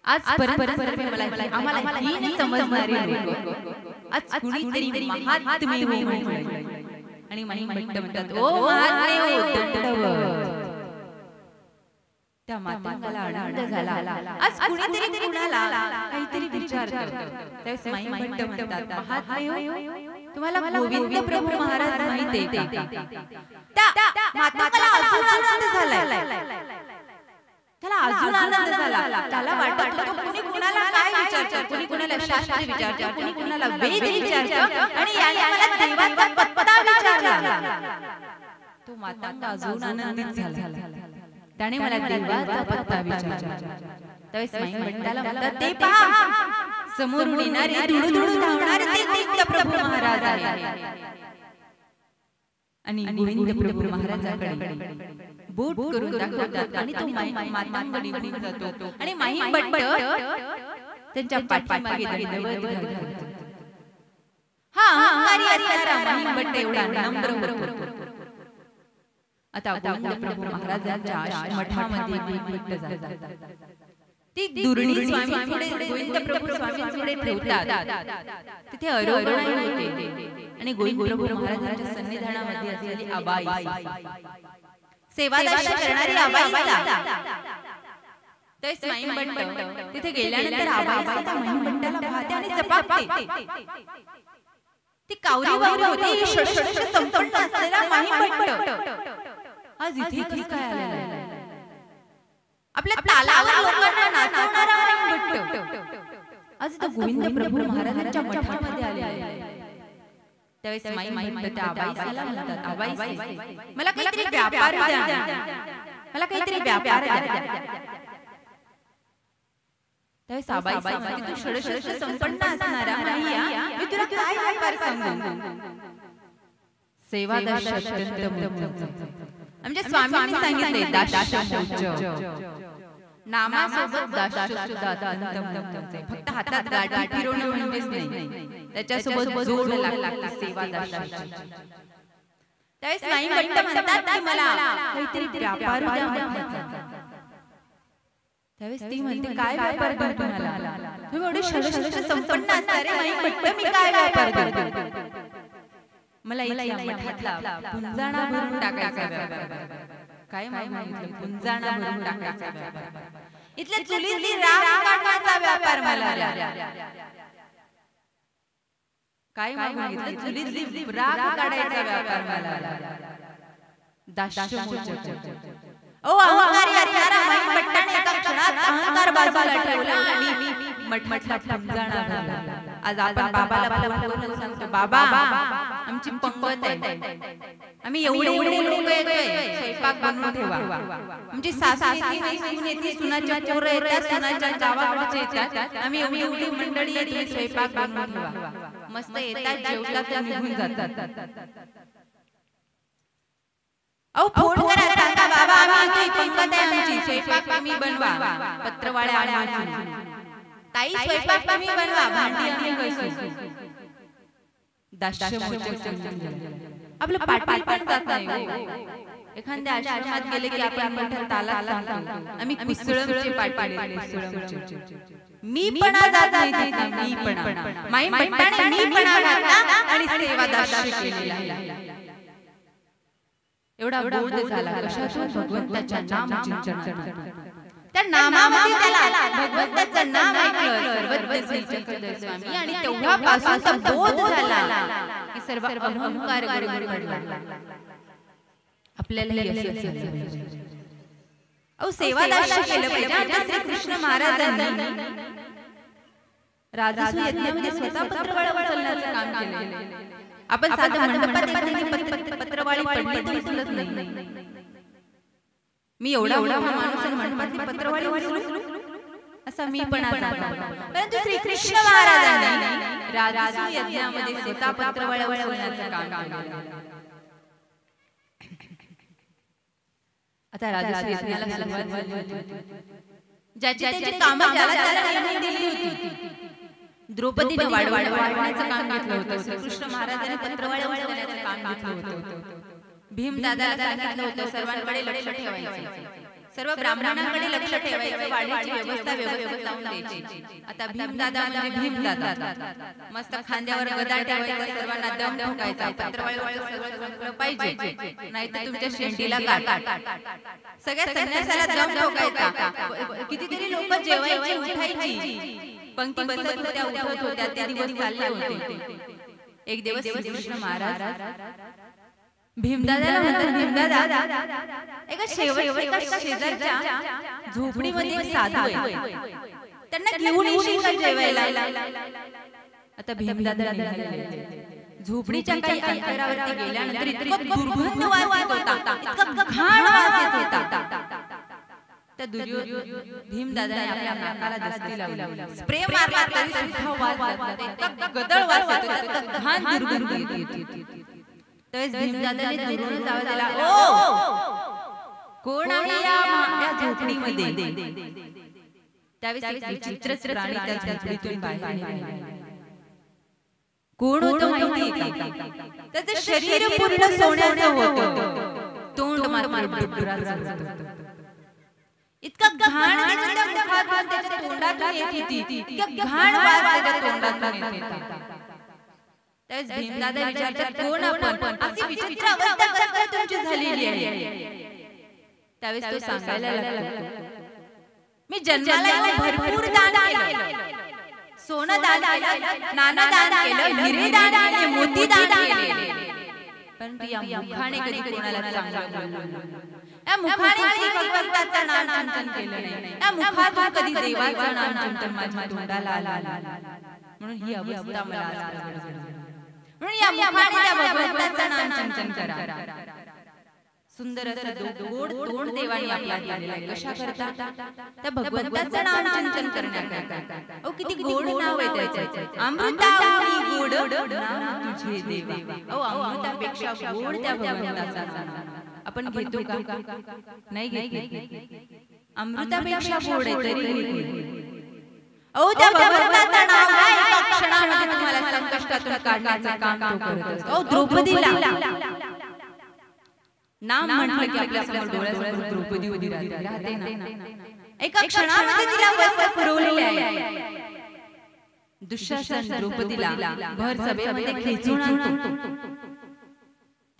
आज परत मला आम्हाला ही समजणारी लोक आज कुणीतरी महात्मे हो आणि माई म्हणतात ओ महात्मे हो दंडवत त्या माताला आनंद झाला आज कुणीतरी कुणाला काहीतरी विचारतं त्यावेळेस माई म्हणतात महात्मे हो तुम्हाला गोविंद प्रभू महाराज माहिती आहे का त्या माताला अजून आनंद झाला त्याला अजून आनंद झाला त्याला वाटत होतं कुणी कुणाला काय विचारतं कुणी कुणाला शास्त्र विचारतं कुणी कुणाला वेद विचारतं आणि याने मला देवाचा पत्ता विचारला तो मातांना अजून आनंदित झाला त्याने मला देवाचा पत्ता विचारला त्यावेळेस माई मंडळाला म्हणतात ते पहा समोरून येणारे धुडधुड धावणारे ते गोविंद प्रभू महाराज आहे आणि गोविंद प्रभू महाराजांकडे बोट करून दाखवतात आणि तो मातांकडे निघून जातो आणि माई मंडळ त्यांच्या पाठीमागे दंडवत घालतात हा अहंकारी असणारा माई मंडळ एवढा नम्र होतो आता गोविंद प्रभू महाराजांच्या मठामध्ये भेट जातात ती दुर्णी स्वामी पुढे गोविंद प्रभू स्वामींकडे ठेवतात तिथे अरोगणाई होते आणि गोविंद प्रभू महाराजांच्या सन्निधानामध्ये असलेली आबाई सेवादाशी करणारी आबाईचा ते स्वामी मंडळ तिथे गेल्यानंतर आबाईचा त्या महिमंडळाला पाहते आणि जपापते ती कावरी वावरी होती षडषड संपन्न असलेला महिमंडळ आज इथे कसं काय आलेला आहे आपल्या तालावर लोकांना नाचवणारा महिमंडळ आज तो गोविंद प्रभू महाराजांच्या मठामध्ये आलेला आहे त्यावेळेस माई म्हणतात आबाईसाला म्हणतात आबाई मला काहीतरी व्यापार द्या मला काहीतरी व्यापार द्या त्यावेळेस आबाईसा म्हणते तू षडषड संपन्न असणारा नाहीया मी तुला काय व्यापार सांगू सेवादाश अत्यंत महत्त्वाचा म्हणजे स्वामींनी सांगितले दाशमोच नामासोबत दाशसुद्धा अत्यंत महत्त्वाचे फक्त हातात गाठी फिरवणं म्हणजेच नाही त्याच्यासोबत जोड लागते सेवादाशाची त्यावेळेस माई म्हणतात की मला काहीतरी व्यापार द्या त्यावेळेस ती म्हणते काय व्यापार देऊ तुम्हाला तुम्ही एवढे षडषड संपन्न असणारे माई म्हणते मी काय व्यापार देऊ मला इथल्या मठातला पुंजाणा भरून टाकायचा व्यापार. काय मागितलं? पुंजाणा भरून टाकायचा व्यापार. इथल्या चुलीतली राख काढण्याचा व्यापार मला द्या. काय मागितलं? चुलीतली राख काढायचा व्यापार मला द्या. ओ अहंकारी असणारा मैपट्टाने एका क्षणात अहंकार बाजूला ठेवला आणि मटमटला पुंजाणा भरला. आज आपण बाबाला फोन करून सांगतो, बाबा आमची पंगत आहे, आम्ही एवढे लोक येतोय, स्वयंपाक बनवून ठेवा. आमची सासू येते, सून येते, सुनाच्या पोरं येतात, सुनाच्या गावाकडचे येतात, आम्ही एवढी मंडळी येते, स्वयंपाक बनवून ठेवा. मस्त येतात, जेवतात, निघून जातात. अहो फोन करा, सांगा बाबा आम्ही इथे पंगत आहे, आमची स्वयंपाक तुम्ही बनवा, पत्रवाळ्या आणा, ताई स्वयंपाक तुम्ही बनवा, भांडी आम्ही घासू. आपलं पाटील पण जात नाही. एखाद्या आश्रमात गेले की आपण म्हणतात ताला सांगतो, आम्ही कुसळमचे पाटील, मी पण जात नाही, मी पण माई पट्टाने मी पण घातला आणि सेवादार केलेला. एवढा बोध झाला कशातून? भगवंताच्या नामचिंतनातून. त्या नामामध्ये त्याला भगवंताचं नाम ऐकलं सर्वज्ञ श्री चक्रधर स्वामी आणि तेव्हापासून तो बोध झाला की सर्व अहंकार गडबड पडला. आपल्याला अहो सेवादार केलं पाहिजे. आता श्री कृष्ण महाराजांनी राजसूय यज्ञामध्ये स्वतः पत्रवाळा उचलण्याचं काम केलं. आपण साधं मंडपात एखादी पत्रवाळी पडली तरी उचलत नाही. मी एवढा माणूस मंडपातली पत्रवाळी उचलू असा मी पण परंतु श्री कृष्ण महाराजांनी राजसूय यज्ञामध्ये स्वतः पत्रवाळ्या उचलण्याचं काम केलं. आता राजसूय यज्ञाला सुरुवात झाली. ज्याची त्याची कामं ज्याला नेमून दिली होती. द्रौपदीने वाढवण्याचं काम घेतलं होतं. श्रीकृष्ण महाराजांनी पत्रवाळ्या उचलण्याचं काम घेतलं होतं. भीमदादाला सांगितलं होतं सर्वांकडे लक्ष ठेवायचं, सर्व ब्राह्मणांकडे लक्ष ठेवायचं, वाडीची व्यवस्था व्यवस्थित लावून द्यायची. आता भीमदादा म्हणजे भीमदादा मस्त खांद्यावर गदा ठेवायचा, सर्वांना दम ठोकायचा, पत्रवाळी सगळं पाहिजे, नाहीतर तुमच्या शेंडीला काटा. सगळ्या संन्यासाला दम ठोकायचा. कितीतरी लोक जेवायची, उठायची, पंक्ती बसत होत्या, उठत होत्या, त्या दिवस चालले होते. एक दिवस श्रीकृष्ण महाराज भीमदादाला म्हणतात, भीमदादा एका शेजारच्या झोपडीमध्ये एक साधू आहे, त्यांना घेऊन येशील का जेवायला? आता भीमदादा निघाले. झोपडीच्या काही अंतरावरती गेल्यानंतर इतका दुर्गंध वास येत होता, इतका घाण वास येत होता. त्या भीमदादाने आपल्या नाकाला दस्ती लावली, स्प्रे मारला तरी सुद्धा वास जात नाही, इतका गदळ वास येत होता, घाण दुर्गंध येत होती. त्यावेळेस भीमदादाने दुरून आवाज दिला, ओ कोण आहे या झोपडीमध्ये? त्यावेळेस एक विचित्रच प्राणी त्या झोपडीतून बाहेर आला. कोण होतं माहिती का? त्याचं शरीर पूर्ण सोन्याचं होतं, तोंड मात्र डुकराचं होतं. इतका घाण त्याच्या मुखातून त्याच्या तोंडातून येत होती, इतका घाण वास त्याच्या तोंडातून येत होता. त्यावेळेस भीमदादा विचारतात, कोण आपण? अशी विचित्र अवस्था कशी तुमची झालेली आहे? त्यावेळेस तो सांगायला लागतो, मी जन्माला येऊन भरपूर दान केलं, सोनं दान केलं, नाणं दान केलं, हिरे दान केले, मोती दान केले, परंतु या मुखाने कधी कोणाला चांगलं बोललो नाही. या मुखाने कधी भगवंताचं नामचिंतन केलं नाही. या मुखातून कधी देवाचं नामचिंतन माझ्या तोंडाला आलं. म्हणून ही अवस्था मला आज. म्हणून या मुखाने त्या भगवंताचं नामचिंतन करा. सुंदर असं गोड तोंड देवाने आपल्याला दिलेलं आहे. कशा करता? त्या भगवंताचं नामचिंतन करण्याकरता. अहो किती गोड नाव आहे त्याचं, अमृताहुनी गोड नाम तुझे देवा. अहो अमृतापेक्षा गोड त्या भगवंताचं नाम. आपण घेतो का? नाही घेत. अमृतापेक्षा गोड आहे तरी घेतो. अहो त्या भगवंताचं नाव एका क्षणामध्ये तुम्हाला संकटातून काढण्याचं काम तो करत असतो. अहो द्रौपदीला नाम म्हटलं की आपल्या समोर डोळ्यासमोर द्रौपदी उभी राहते ना. एका क्षणामध्ये तिला वस्त्र पुरवलेले आहे. दुःशासन द्रौपदीला भर सभेमध्ये खेचून आणतो.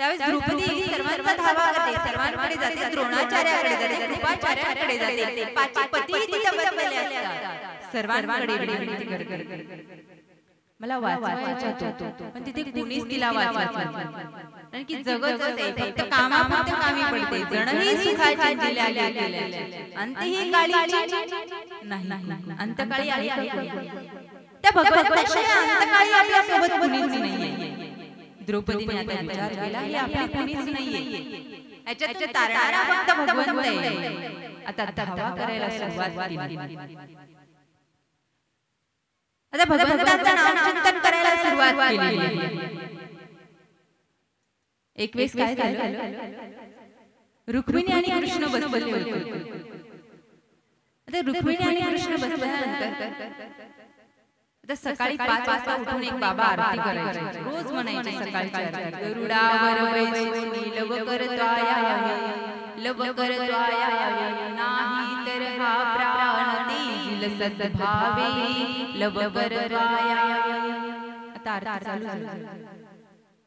त्यावेळेस द्रौपदी सर्वांचा धावा करते, सर्वांकडे जाते, द्रोणाचार्याकडे जाते, कृपाचार्याकडे जाते, पाच पती तिथे बसलेले असतात, सर्वांकडे विनंती करते, मला वाचवायचा होता पण तिथे कोणीच तिला वाचवत नाही, कारण की जगच आहे फक्त कामापुरते कामी पडते, जणही सुखाची दिल्या गेल्या अंतही काळीची नाही, अंतकाळी आहे त्या भगवंताशिवाय अंतकाळी आपल्या सोबत कोणीच नाहीये. द्रौपदीने आता विचार केला ही आपली कोणीच नाहीये, याच्यात तारणारा फक्त भगवंत आहे. आता धावा करायला सुरुवात केली, आता भगवंताचं नामचिंतन करायला सुरुवात केली. एक वेळेस काय झालं, रुक्मिणी आणि कृष्ण बसले होते. आता रुक्मिणी आणि कृष्ण बसल्यानंतर आता सकाळी 5 वाजता उठून एक बाबा आरती करायचे, रोज म्हणायचे सकाळची आरती, गरुडावर बैसो नीलव करत्वाया लव करत्वाया नाही तर हा प्राण तेजील सद्भावे लव करत्वाया. आता आरती चालू झाली,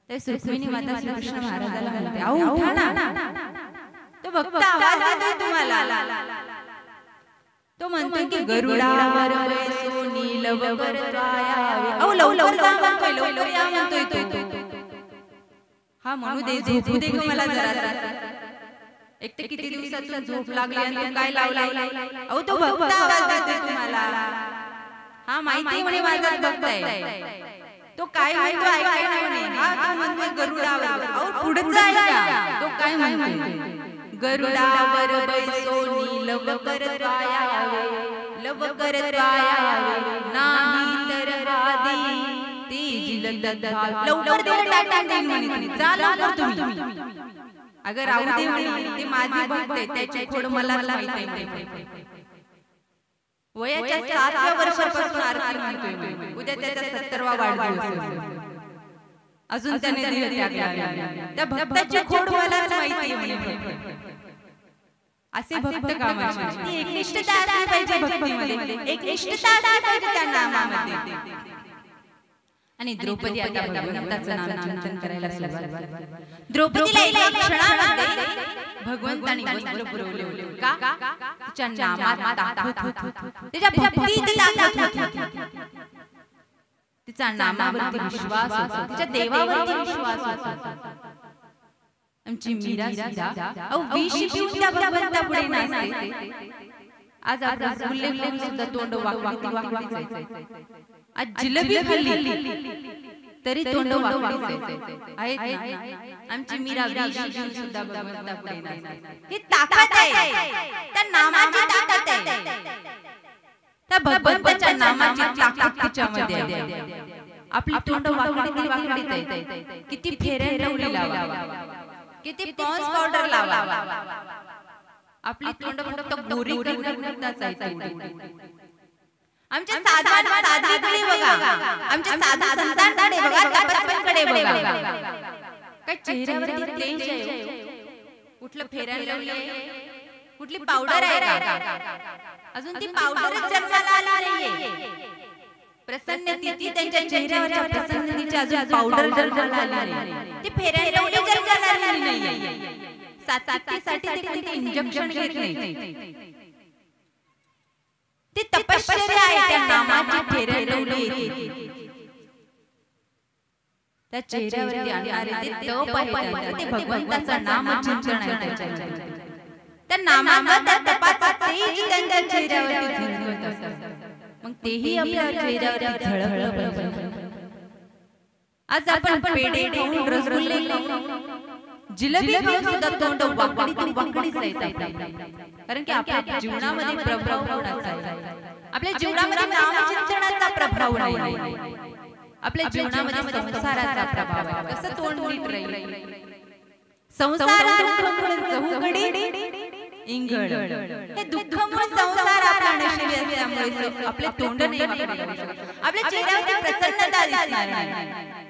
ते रुक्मिणी माता श्रीकृष्ण महाराजाला म्हणते, अहो उठा ना, तो भक्त आवाज देतोय तुम्हाला. तो म्हणतोय की गरुडावर बैसो नीलव करत्वाया, अहो लवकर जा म्हणतोय, लवकर या म्हणतोय तो. हा म्हणू दे, झोपू दे ग मला जरा, एक तर किती दिवसातून झोप लागली आणि तू काय लावलाय. अहो तो भक्त आवाज देतोय तुम्हाला, हा माहिती म्हणे माझा भक्त आहे, तो काय म्हणतो ऐकाय म्हणे, हा तो म्हणतोय गरुडावर, अहो पुढे जायला तो काय म्हणतोय, गरुडावर बैसो नीलव करत्वाया लव करत्वाया नाही तर राधी तेजील सद्भावे. लवकर दिलं टाटा देईन म्हणे, जा लवकर तुम्ही. अगर राहू दे म्हणे, ते माझे भक्त आहे, त्याची खोड मला माहिती आहे. वयाच्या 7व्या वर्षापासून आरती म्हणतोय, उद्या त्याचा 70वा वाढदिवस, अजून त्याने दिलं त्याग, त्या भक्ताची खोड मलाच माहिती आहे. असे भक्त कामाचे, ती एकनिष्ठता असली पाहिजे भक्तीमध्ये, एकनिष्ठता असली पाहिजे त्या नामामध्ये. आणि द्रौपदी आता भगवंताचं नामचिंतन करायला सुरुवात केली. द्रौपदीला एका क्षणामध्ये भगवंताने वस्त्र पुरवले, का तिच्या नामात ताकद होती, तिच्या भक्तीत ताकद होती, तिचा नामावरती विश्वास होता, तिच्या देवावरती विश्वास होता. आमची मीरा सुद्धा अहो विष पिऊन त्या भगवंतापुढे नाचते. आज आपला उल्लेख करून सुद्धा तोंड वाकडी जायचं, आज जिलेबी खाल्ली तरी तोंड वाकडी आहेत. आमची मीरा विष पिऊन सुद्धा भगवंतापुढे नाचते. ही ताकद आहे, त्या नामाची ताकद आहे, त्या भगवंताच्या नामाची ताकद तिच्यामध्ये आहे. आपली तोंड वाकडीत आहे, किती फेऱ्या लावली लावा, किती पॉन्स पावडर लावा, आपली तोंड फक्त गोरी करण्याचाच आहे. आमच्या साधवांकडे बघा, आमच्या साधा संतांकडे बघा, तपस्यांकडे बघा, काय चेहऱ्यावरती तेज आहे, कुठलं फेऱ्या लावली, कुठली पावडर आहे का, अजून ती पावडरच जन्माला आली नाहीये. प्रसन्नतेची त्यांच्या चेहऱ्यावरच्या प्रसन्नतेची अजून पावडर जन्माला आली नाही, ती फेऱ्या लावली जन्माला आली नाहीये. सातत्यासाठी ते कोणते इंजेक्शन घेत नाही, ती तपश्चर्या आहे, त्या नामाची फेऱ्या लावली, त्या चेहऱ्यावरती आणणारे ते तप आहे, ते भगवंताचं नामचिंतन आहे. त्या नामाचा त्या तपाचा तेज त्यांच्या चेहऱ्यावरती झळकत असतं, मग तेही आपल्या चेहऱ्यावरती झळकलं पाहिजे. आज आपण पेढे खाऊन, रसगुल्ले खाऊन, जिलेबी खाऊन सुद्धा तोंड वाकडीच जायचं, कारण की आपल्या जीवनामध्ये प्रभाव कोणाचा आहे, आपल्या जीवनामध्ये नामचिंतनाचा प्रभाव नाही, आपल्या जीवनामध्ये संसाराचा प्रभाव आहे. कसं तोंड नीट राहील, संसारात इंगळ, हे दुःखामुळे संसार आपला नशिबी असल्यामुळे आपले तोंड नाही वाकडे, आपल्या चेहऱ्यावरती प्रसन्नता दिसणार नाही.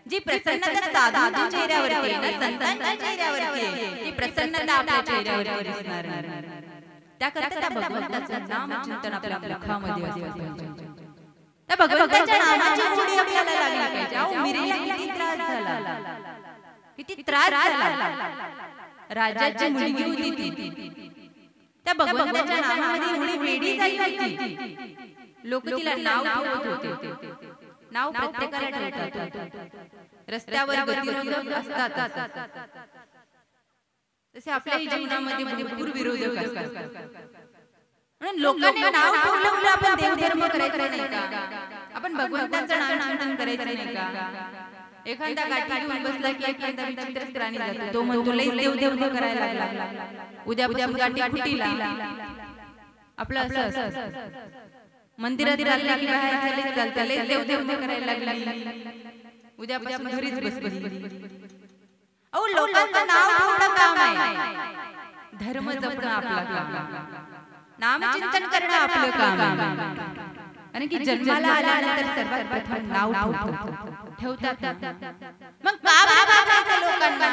जी प्रसन्नता साधूच्या चेहऱ्यावरती आहे ना, संतांच्या चेहऱ्यावरती आहे, ती प्रसन्नता आपल्या चेहऱ्यावरती दिसणार नाही. त्याकरता त्या भगवंताचं नामचिंतन आपल्या मुखामध्ये असलं पाहिजे, त्या भगवंताच्या नामाची गोडी आपल्याला लागली पाहिजे. अहो मीरेला किती त्रास झाला, किती त्रास झाला. राजाची मुलगी होती ती, त्या भगवंताच्या नामामध्ये एवढी वेडी झाली होती. लोक तिला नाव ठेवत होते. नाव प्रत्येकाला ठेवतात. रस्त्यावर गतिरोधक असतात, तसे आपल्याही जीवनामध्ये भरपूर विरोधक असतात. म्हणून लोकांनी नाव ठेवलं म्हणून आपण देवधर्म करायचा नाही का? आपण भगवंताचं नामचिंतन करायचं नाही का? एखादा गाठी घेऊन बसला की एखादा विचित्र प्राणी जातो, तो म्हणतो लई देवधर्म करायला लागला, उद्यापासून गाठी फुटीला. आपलं असं मंदिरात चाललं की बाहेर चालतं, लई देवधर्म करायला लागली, उद्यापासून घरीच बसली. अहो, लोकांचं नाव ठेवणं काम आहे, धर्म जपणं आपलं काम, नामचिंतन करणं आपलं काम आहे. कारण की जन्माला आल्यानंतर सर्वात प्रथम नाव ठेवतात. मग का बघायचं लोकांना?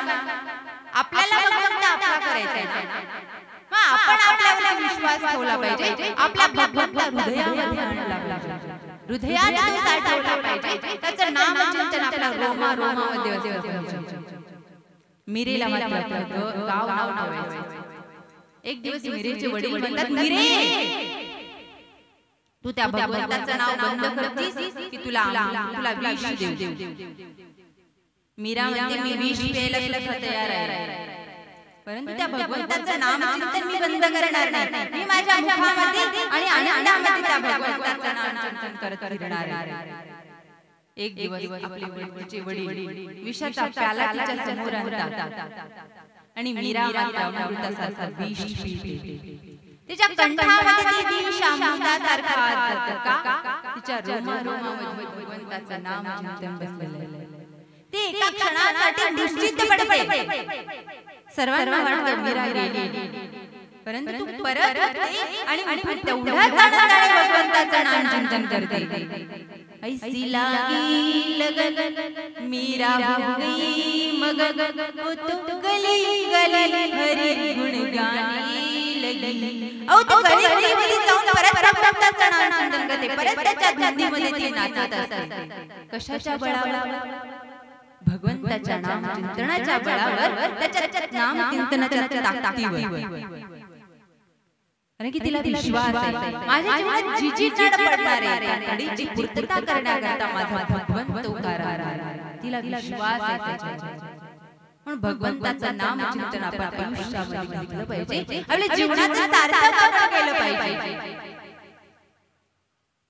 आपल्याला भगवंत आपला करायचा आहे. मग आपण आपल्यावर विश्वास ठेवला पाहिजे, आपल्या भगवंता हृदयामध्ये आणला पाहिजे, हृदयात तो साठवला पाहिजे. त्याचं नामचिंतन आपल्या रोमा रोमामध्ये असलं पाहिजे. मिरेला मात्र गाव नाव ठेवायचं. एक दिवस मिरेचे वडील म्हणतात, मिरे तू त्या भगवंताचं नाव बंद करतीस की तुला विष देऊ. मीरा म्हणते, मी विष प्यायला सुद्धा तयार आहे, परंतु त्या भगवंताचं नामचिंतन मी बंद करणार नाही. मी माझ्या मुखामध्ये आणि आनंदामध्ये त्या भगवंताचं नामचिंतन करत राहणार. एक दिवस आपले वडीलचे वडील विषाचा प्याला तिच्या समोर आणतात आणि मीरा अमृतासारखा विष पिते. तिच्या कंठामध्ये ती विष अमृतासारखा आत का? तिच्या रोमारोमामध्ये भगवंताचं नामचिंतन बसलेलं आहे. ती एका क्षणासाठी निश्चित पडते. सर्वांना वाटतं मीरा गेली, परंतु तू परत येते आणि तेवढ्याच आनंदाने भगवंताचं नामचिंतन करते. ऐसी लागी लगन मीरा हो गई मगन, तो गली गली हरी गुण गाणी लगी. अहो, तो गली गलीमध्ये जाऊन परत भगवंताचं नामचिंतन करते, परत त्याच्या धुंदीमध्ये ती नाचत असते. कशाच्या बळावर? भगवंताच्या नामचिंतनाच्या बळावर, त्याच्या नामचिंतनाच्या ताकदीवर. कारण की तिला विश्वास आहे, माझ्या जीवनात जी जी नड पडणार आहे त्या नडीची पूर्तता करण्याकरता माझा भगवंत उभा राहणार. तिला विश्वास आहे त्याच्यावर. म्हणून भगवंताचं नामचिंतन आपण आयुष्यामध्ये घेतलं पाहिजे, आपल्या जीवनाचं सार्थक केलं पाहिजे.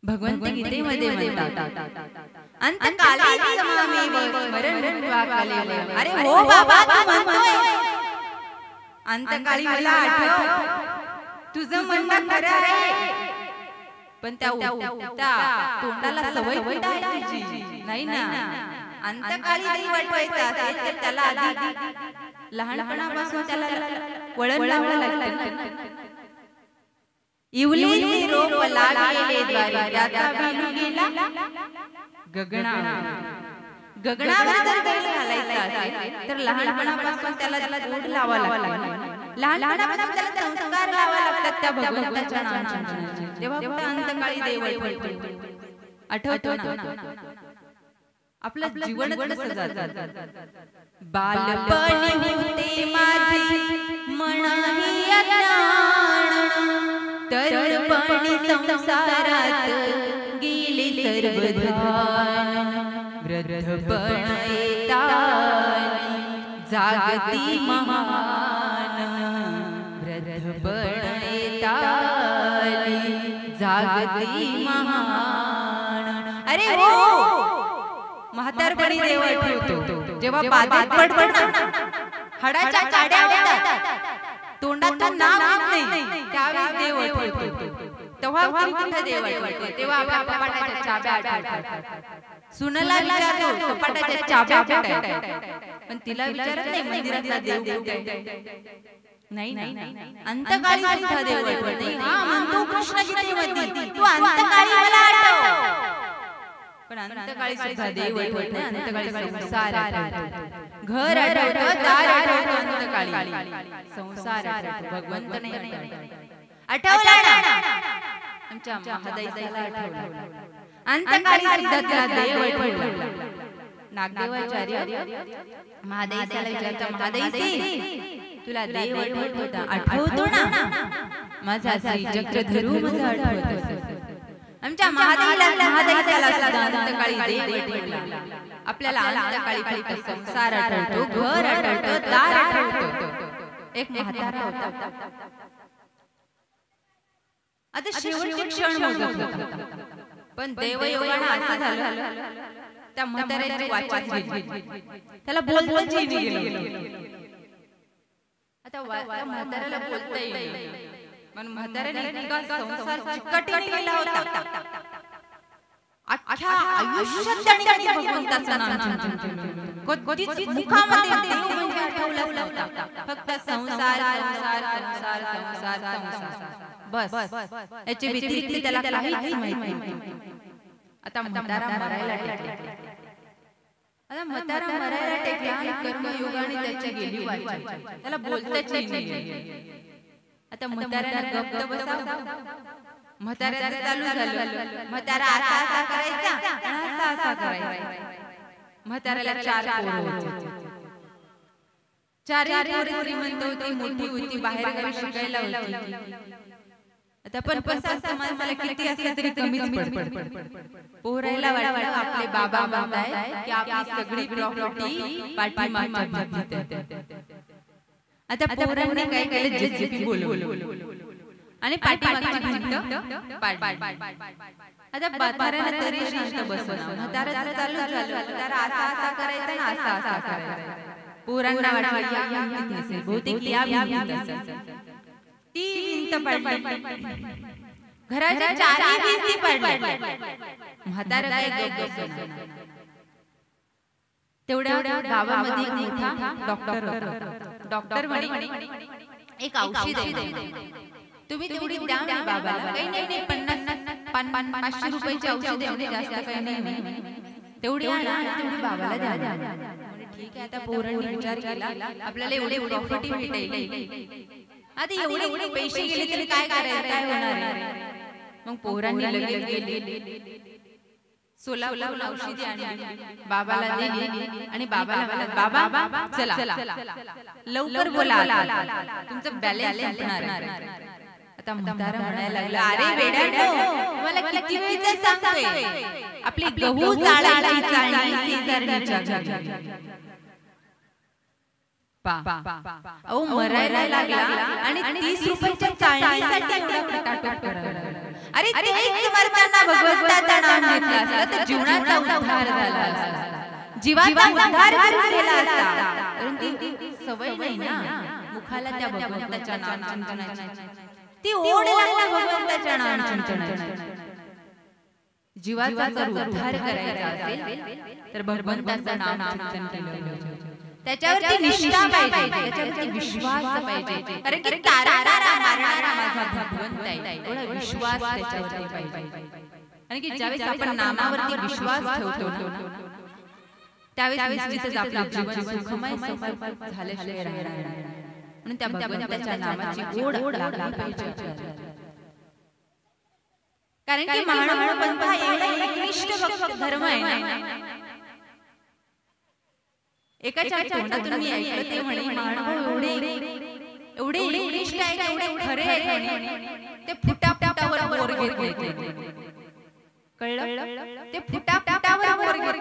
भगवंत गीतेमध्ये म्हणतात, अंतकाली समामेव स्मरण वा काले. अरे हो बाबा, तू म्हणतोय अंतकाली मला आठव, तुझं म्हणणं खरं आहे, पण त्या तोंडाला सवय कुठे आहे तुझी? नाही ना. अंतकाळी नाही वाटवायचं असेल तर त्याला आधी लहानपणापासून त्याला वळण लावावं लागतं ना. इवले रोप लागले द्वारी, त्याचा बिलू गेला गगनावर जर बैल घालायचा असेल तर लहानपणापासून त्याला ओढ लावावं लागतं. लहानपणापासून त्याला संस्कार लावावे लागतात त्या भगवंताच्या नामाचे. तेव्हा कुठे अंतकाळी देव आठवतो ना. आपलं जीवन कसं जातं. बालपणी होते माझे मनाही अज्ञान, तरुणपणी संसारात गेले सर्व ध्यान. वृद्धपण येतानी जागती महान, वृद्धपण येतानी जागती महान. अरे हो, म्हातारपणी देव आठवतो. जेव्हा बाधेत पडतो, हाडाच्या काड्या होतात, तोंडातून नाम नाही, त्यावेळेस देव आठवतो. तेव्हा कुठे देव आठवतो? तेव्हा आपल्या कपाटाच्या चाब्या आठवतात. सुनला विचारतो कपाटाच्या चाब्या कुठे आहेत, पण तिला विचारत नाही मंदिरातला देव कुठे आहे. नाही, अंतकाळी सुद्धा देव आठवत. हा म्हणतो कृष्ण गीतेमध्ये, तू अंतकाळी मला आठव, पण अंतकाळी सुद्धा देव आठवत नाही. अंतकाळी संसार आठवतो, घर आठवतं, दार आठवतं. अंतकाळी संसार आठवतो, भगवंत नाही आठवला ना. आमच्या महादाईला आठवलं. अंतकाळी सुद्धा तिला देव आठवला. नागदेवाचार्य महादेवाला विचारता, महादेवी तुला देव आठवतो ना? माझा चक्र धरू माझा आठवतो. आमच्या महादेवाला सुद्धा अंतकाळी देव आठवला. आपल्याला अंतकाळी फक्त संसार आठवतो, घर आठवतो, दार आठवतो. एक म्हातारा होता, आता शेवटचे क्षण मोजत होता. पण देवयोगाने असं झालं, त्या म्हाताऱ्याची वाचाच गेली, त्याला बोलताच गेलं. आता म्हाताऱ्याला बोलता येईल, पण म्हाताऱ्याने इतका संसार चिकटून गेला होता. अख्ख्या आयुष्यात त्याने भगवंताचं नाम चिंतन कधीच मुखामध्ये देव म्हणजे आठवला नव्हता. फक्त संसार संसार संसार संसार संसार बस, याच्या व्यतिरिक्त त्याला काहीच माहित नाही. आता म्हातारा मरायला टेकला. आता म्हातारा मरायला टेकला, कर्मयोगाने त्याची गेली वाट, त्याला बोलताच नाही. आता म्हाताऱ्याला गप्प बसावं. म्हाताऱ्याचं चालू झालं, म्हातारा असा असा करायचा, असा असा करायचा. म्हाताऱ्याला 4 पोरं होती. 4 पोरं श्रीमंत होती, मोठी होती, बाहेर गावी शिकायला होती. आता पण असं माणसाला किती असलं तरी कमीच पडतं. पोरायला वाटलं आपले बाबा म्हणताय की आपली सगळी प्रॉपर्टी पाठीमागच्या भागात आहे. आता पोरांनी काय केलं, जेसीबी बोलवलं आणि पाठीमागची भिंत पाडली. आता म्हाताऱ्याला तरी शांत बसवलं. म्हाताऱ्याचं चालू झालं, म्हातारा असा असा करायचा ना, असा असा करायचा. पोरांना वाटलं या भिंतीत नसेल, बहुतेक या भिंतीत असेल. ती भिंत पडली, घराच्या 4 भिंती पडल्या. म्हातारा काय गप्प बसला. तेवढ्या गावामध्ये एक मोठा डॉक्टर होता. डॉक्टर म्हणे एक औषध आहे, तुम्ही तेवढी द्या ना बाबाला. काही नाही, 50-500 रुपयाची औषध आहे, जास्त काही नाही. तेवढी आणा, तेवढी बाबाला द्या. ठीक आहे. आता पोरांनी विचार केला, आपल्याला एवढे प्रॉपर्टी भेटेल, आता एवढे पैसे गेले तरी काय करायचं, काय होणार आहे. मग पोरांनी लगेच गेले, सोलापूरहून औषधी आणली, बाबाला दिली आणि बाबाला बाबा चला लवकर बोला, तुमचं बॅलन्स संपणार आहे. आता म्हातारा म्हणायला लागला, अरे वेड्यानो, मला किती वेळचं सांगतोय, आपली गहू चाळायची चाळणी शेजारणीच्या घरी. अहो मरायला लागला आणि 30 रुपयाच्या चाळणीसाठी एवढा खटाटोप करायला. अरे तेच मरताना भगवंताचं नाम घेतलं असतं तर जीवनाचा उद्धार झाला असता, जीवाचा उद्धार झाला असता. परंतु सवय नाही ना मुखाला त्या भगवंताच्या नाम चिंतनाची, ती ओढ लागला भगवंताच्या नाम चिंतनाची. जीवाचा जर उद्धार करायचा असेल तर भगवंताचं नाम चिंतन केलं पाहिजे. त्याच्यावरती निष्ठा पाहिजे, त्याच्यावरती विश्वास पाहिजे. कारण की तारा मारणारा माझा भगवंत आहे, एवढा विश्वास त्याच्यावरती पाहिजे. कारण की ज्यावेळेस आपण नामावरती विश्वास ठेवतो त्यावेळेस निश्चितच आपलं जीवन सुखमय झाल्याशिवाय राहणार नाही. म्हणून त्या भगवंताच्या नामाची ओढ लागली पाहिजे. कारण की महानुभाव पंथ हा एवढा एकनिष्ठ भक्त धर्म आहे ना. एकाच्या तोंडातून मी ऐकलं ते म्हणे, महानुभाव एवढे एकनिष्ठ आहे, एवढे खरे आहे, ते फुटाफुटावर वर घेत. कळलं? ते फुटाफुटावर वर घेत,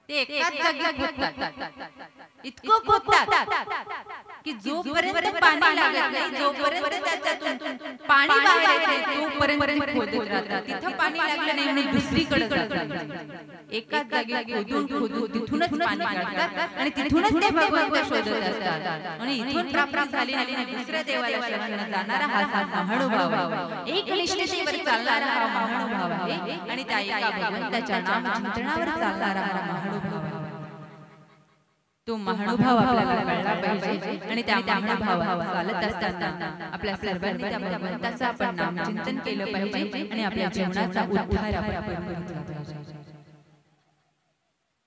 ते एकाच जागी खोदतात, इतकं खोदतात की जोपर्यंत पाणी लागत नाही, जोपर्यंत त्याच्यातून पाणी बाहेर येत नाही, तोपर्यंत खोदत राहतात. तिथं पाणी लागलं नाही म्हणून दुसरीकडे जातात. एकाच जागी खोदून तिथूनच पाणी काढतात आणि तिथूनच ते भगवंत शोधत असतात. आणि इथून प्राप्त झाली आणि दुसऱ्या देवाला शरणागती जाणारा हा महानुभाव आहे, एकनिष्ठतेवर चालणारा हा महानुभाव आहे. आणि त्या एका भगवंताच्या नाम चिंतनावर चालणारा हा महानुभाव आहे. तो महानुभाव आपल्याला कळला पाहिजे. आणि त्या महानुभावावर चालत असताना आपल्या सर्वांनी त्या भगवंताचं आपण नाम चिंतन केलं पाहिजे आणि आपल्या जीवनाचा उद्धार आपण घेतला पाहिजे.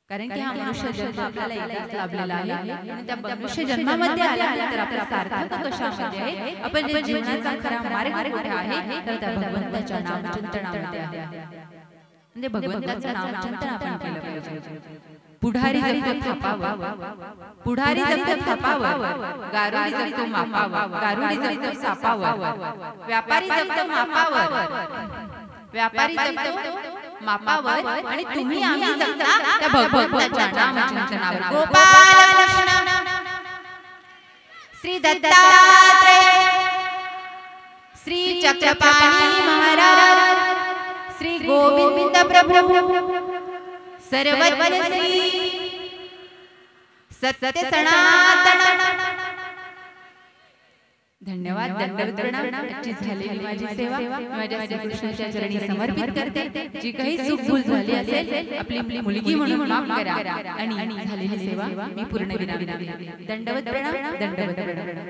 कारण की हा मनुष्य जन्म आपल्याला एकदाच लाभलेला आहे आणि त्या मनुष्य जन्मामध्ये आल्यानंतर आपला सार्थक कशामध्ये आहे, आपण जे जीवनाचा खरा मार्ग कुठे आहे, तर त्या भगवंताच्या नाम चिंतनामध्ये आहे. म्हणजे भगवंताचं नाम चिंतन आपण केलं पाहिजे. पुढारी जगतो थापावर, पुढारी जगतो थापावर, गारुडी जगतो मापावर, गारुडी जगतो सापावर, व्यापारी जगतो मापावर, व्यापारी जगतो मापावर, आणि तुम्ही आम्ही जगता त्या भगवंताच्या नामचिंतनावर. गोपाल कृष्ण श्री दत्तात्रेय, श्री चक्रपाणी महाराज, श्री गोविंद प्रभु, सर्वज्ञ श्री सत्य सनातन. धन्यवाद. दंडवत प्रणाम. आजची झालेली माझी सेवा माझ्या श्रीकृष्णाच्या चरणी समर्पित करते. जी काही चूक भूल झाली असेल आपली मुलगी म्हणून माफ करा, आणि झालेली सेवा मी पूर्ण विना. दंडवत प्रणाम. दंडवत प्रणाम.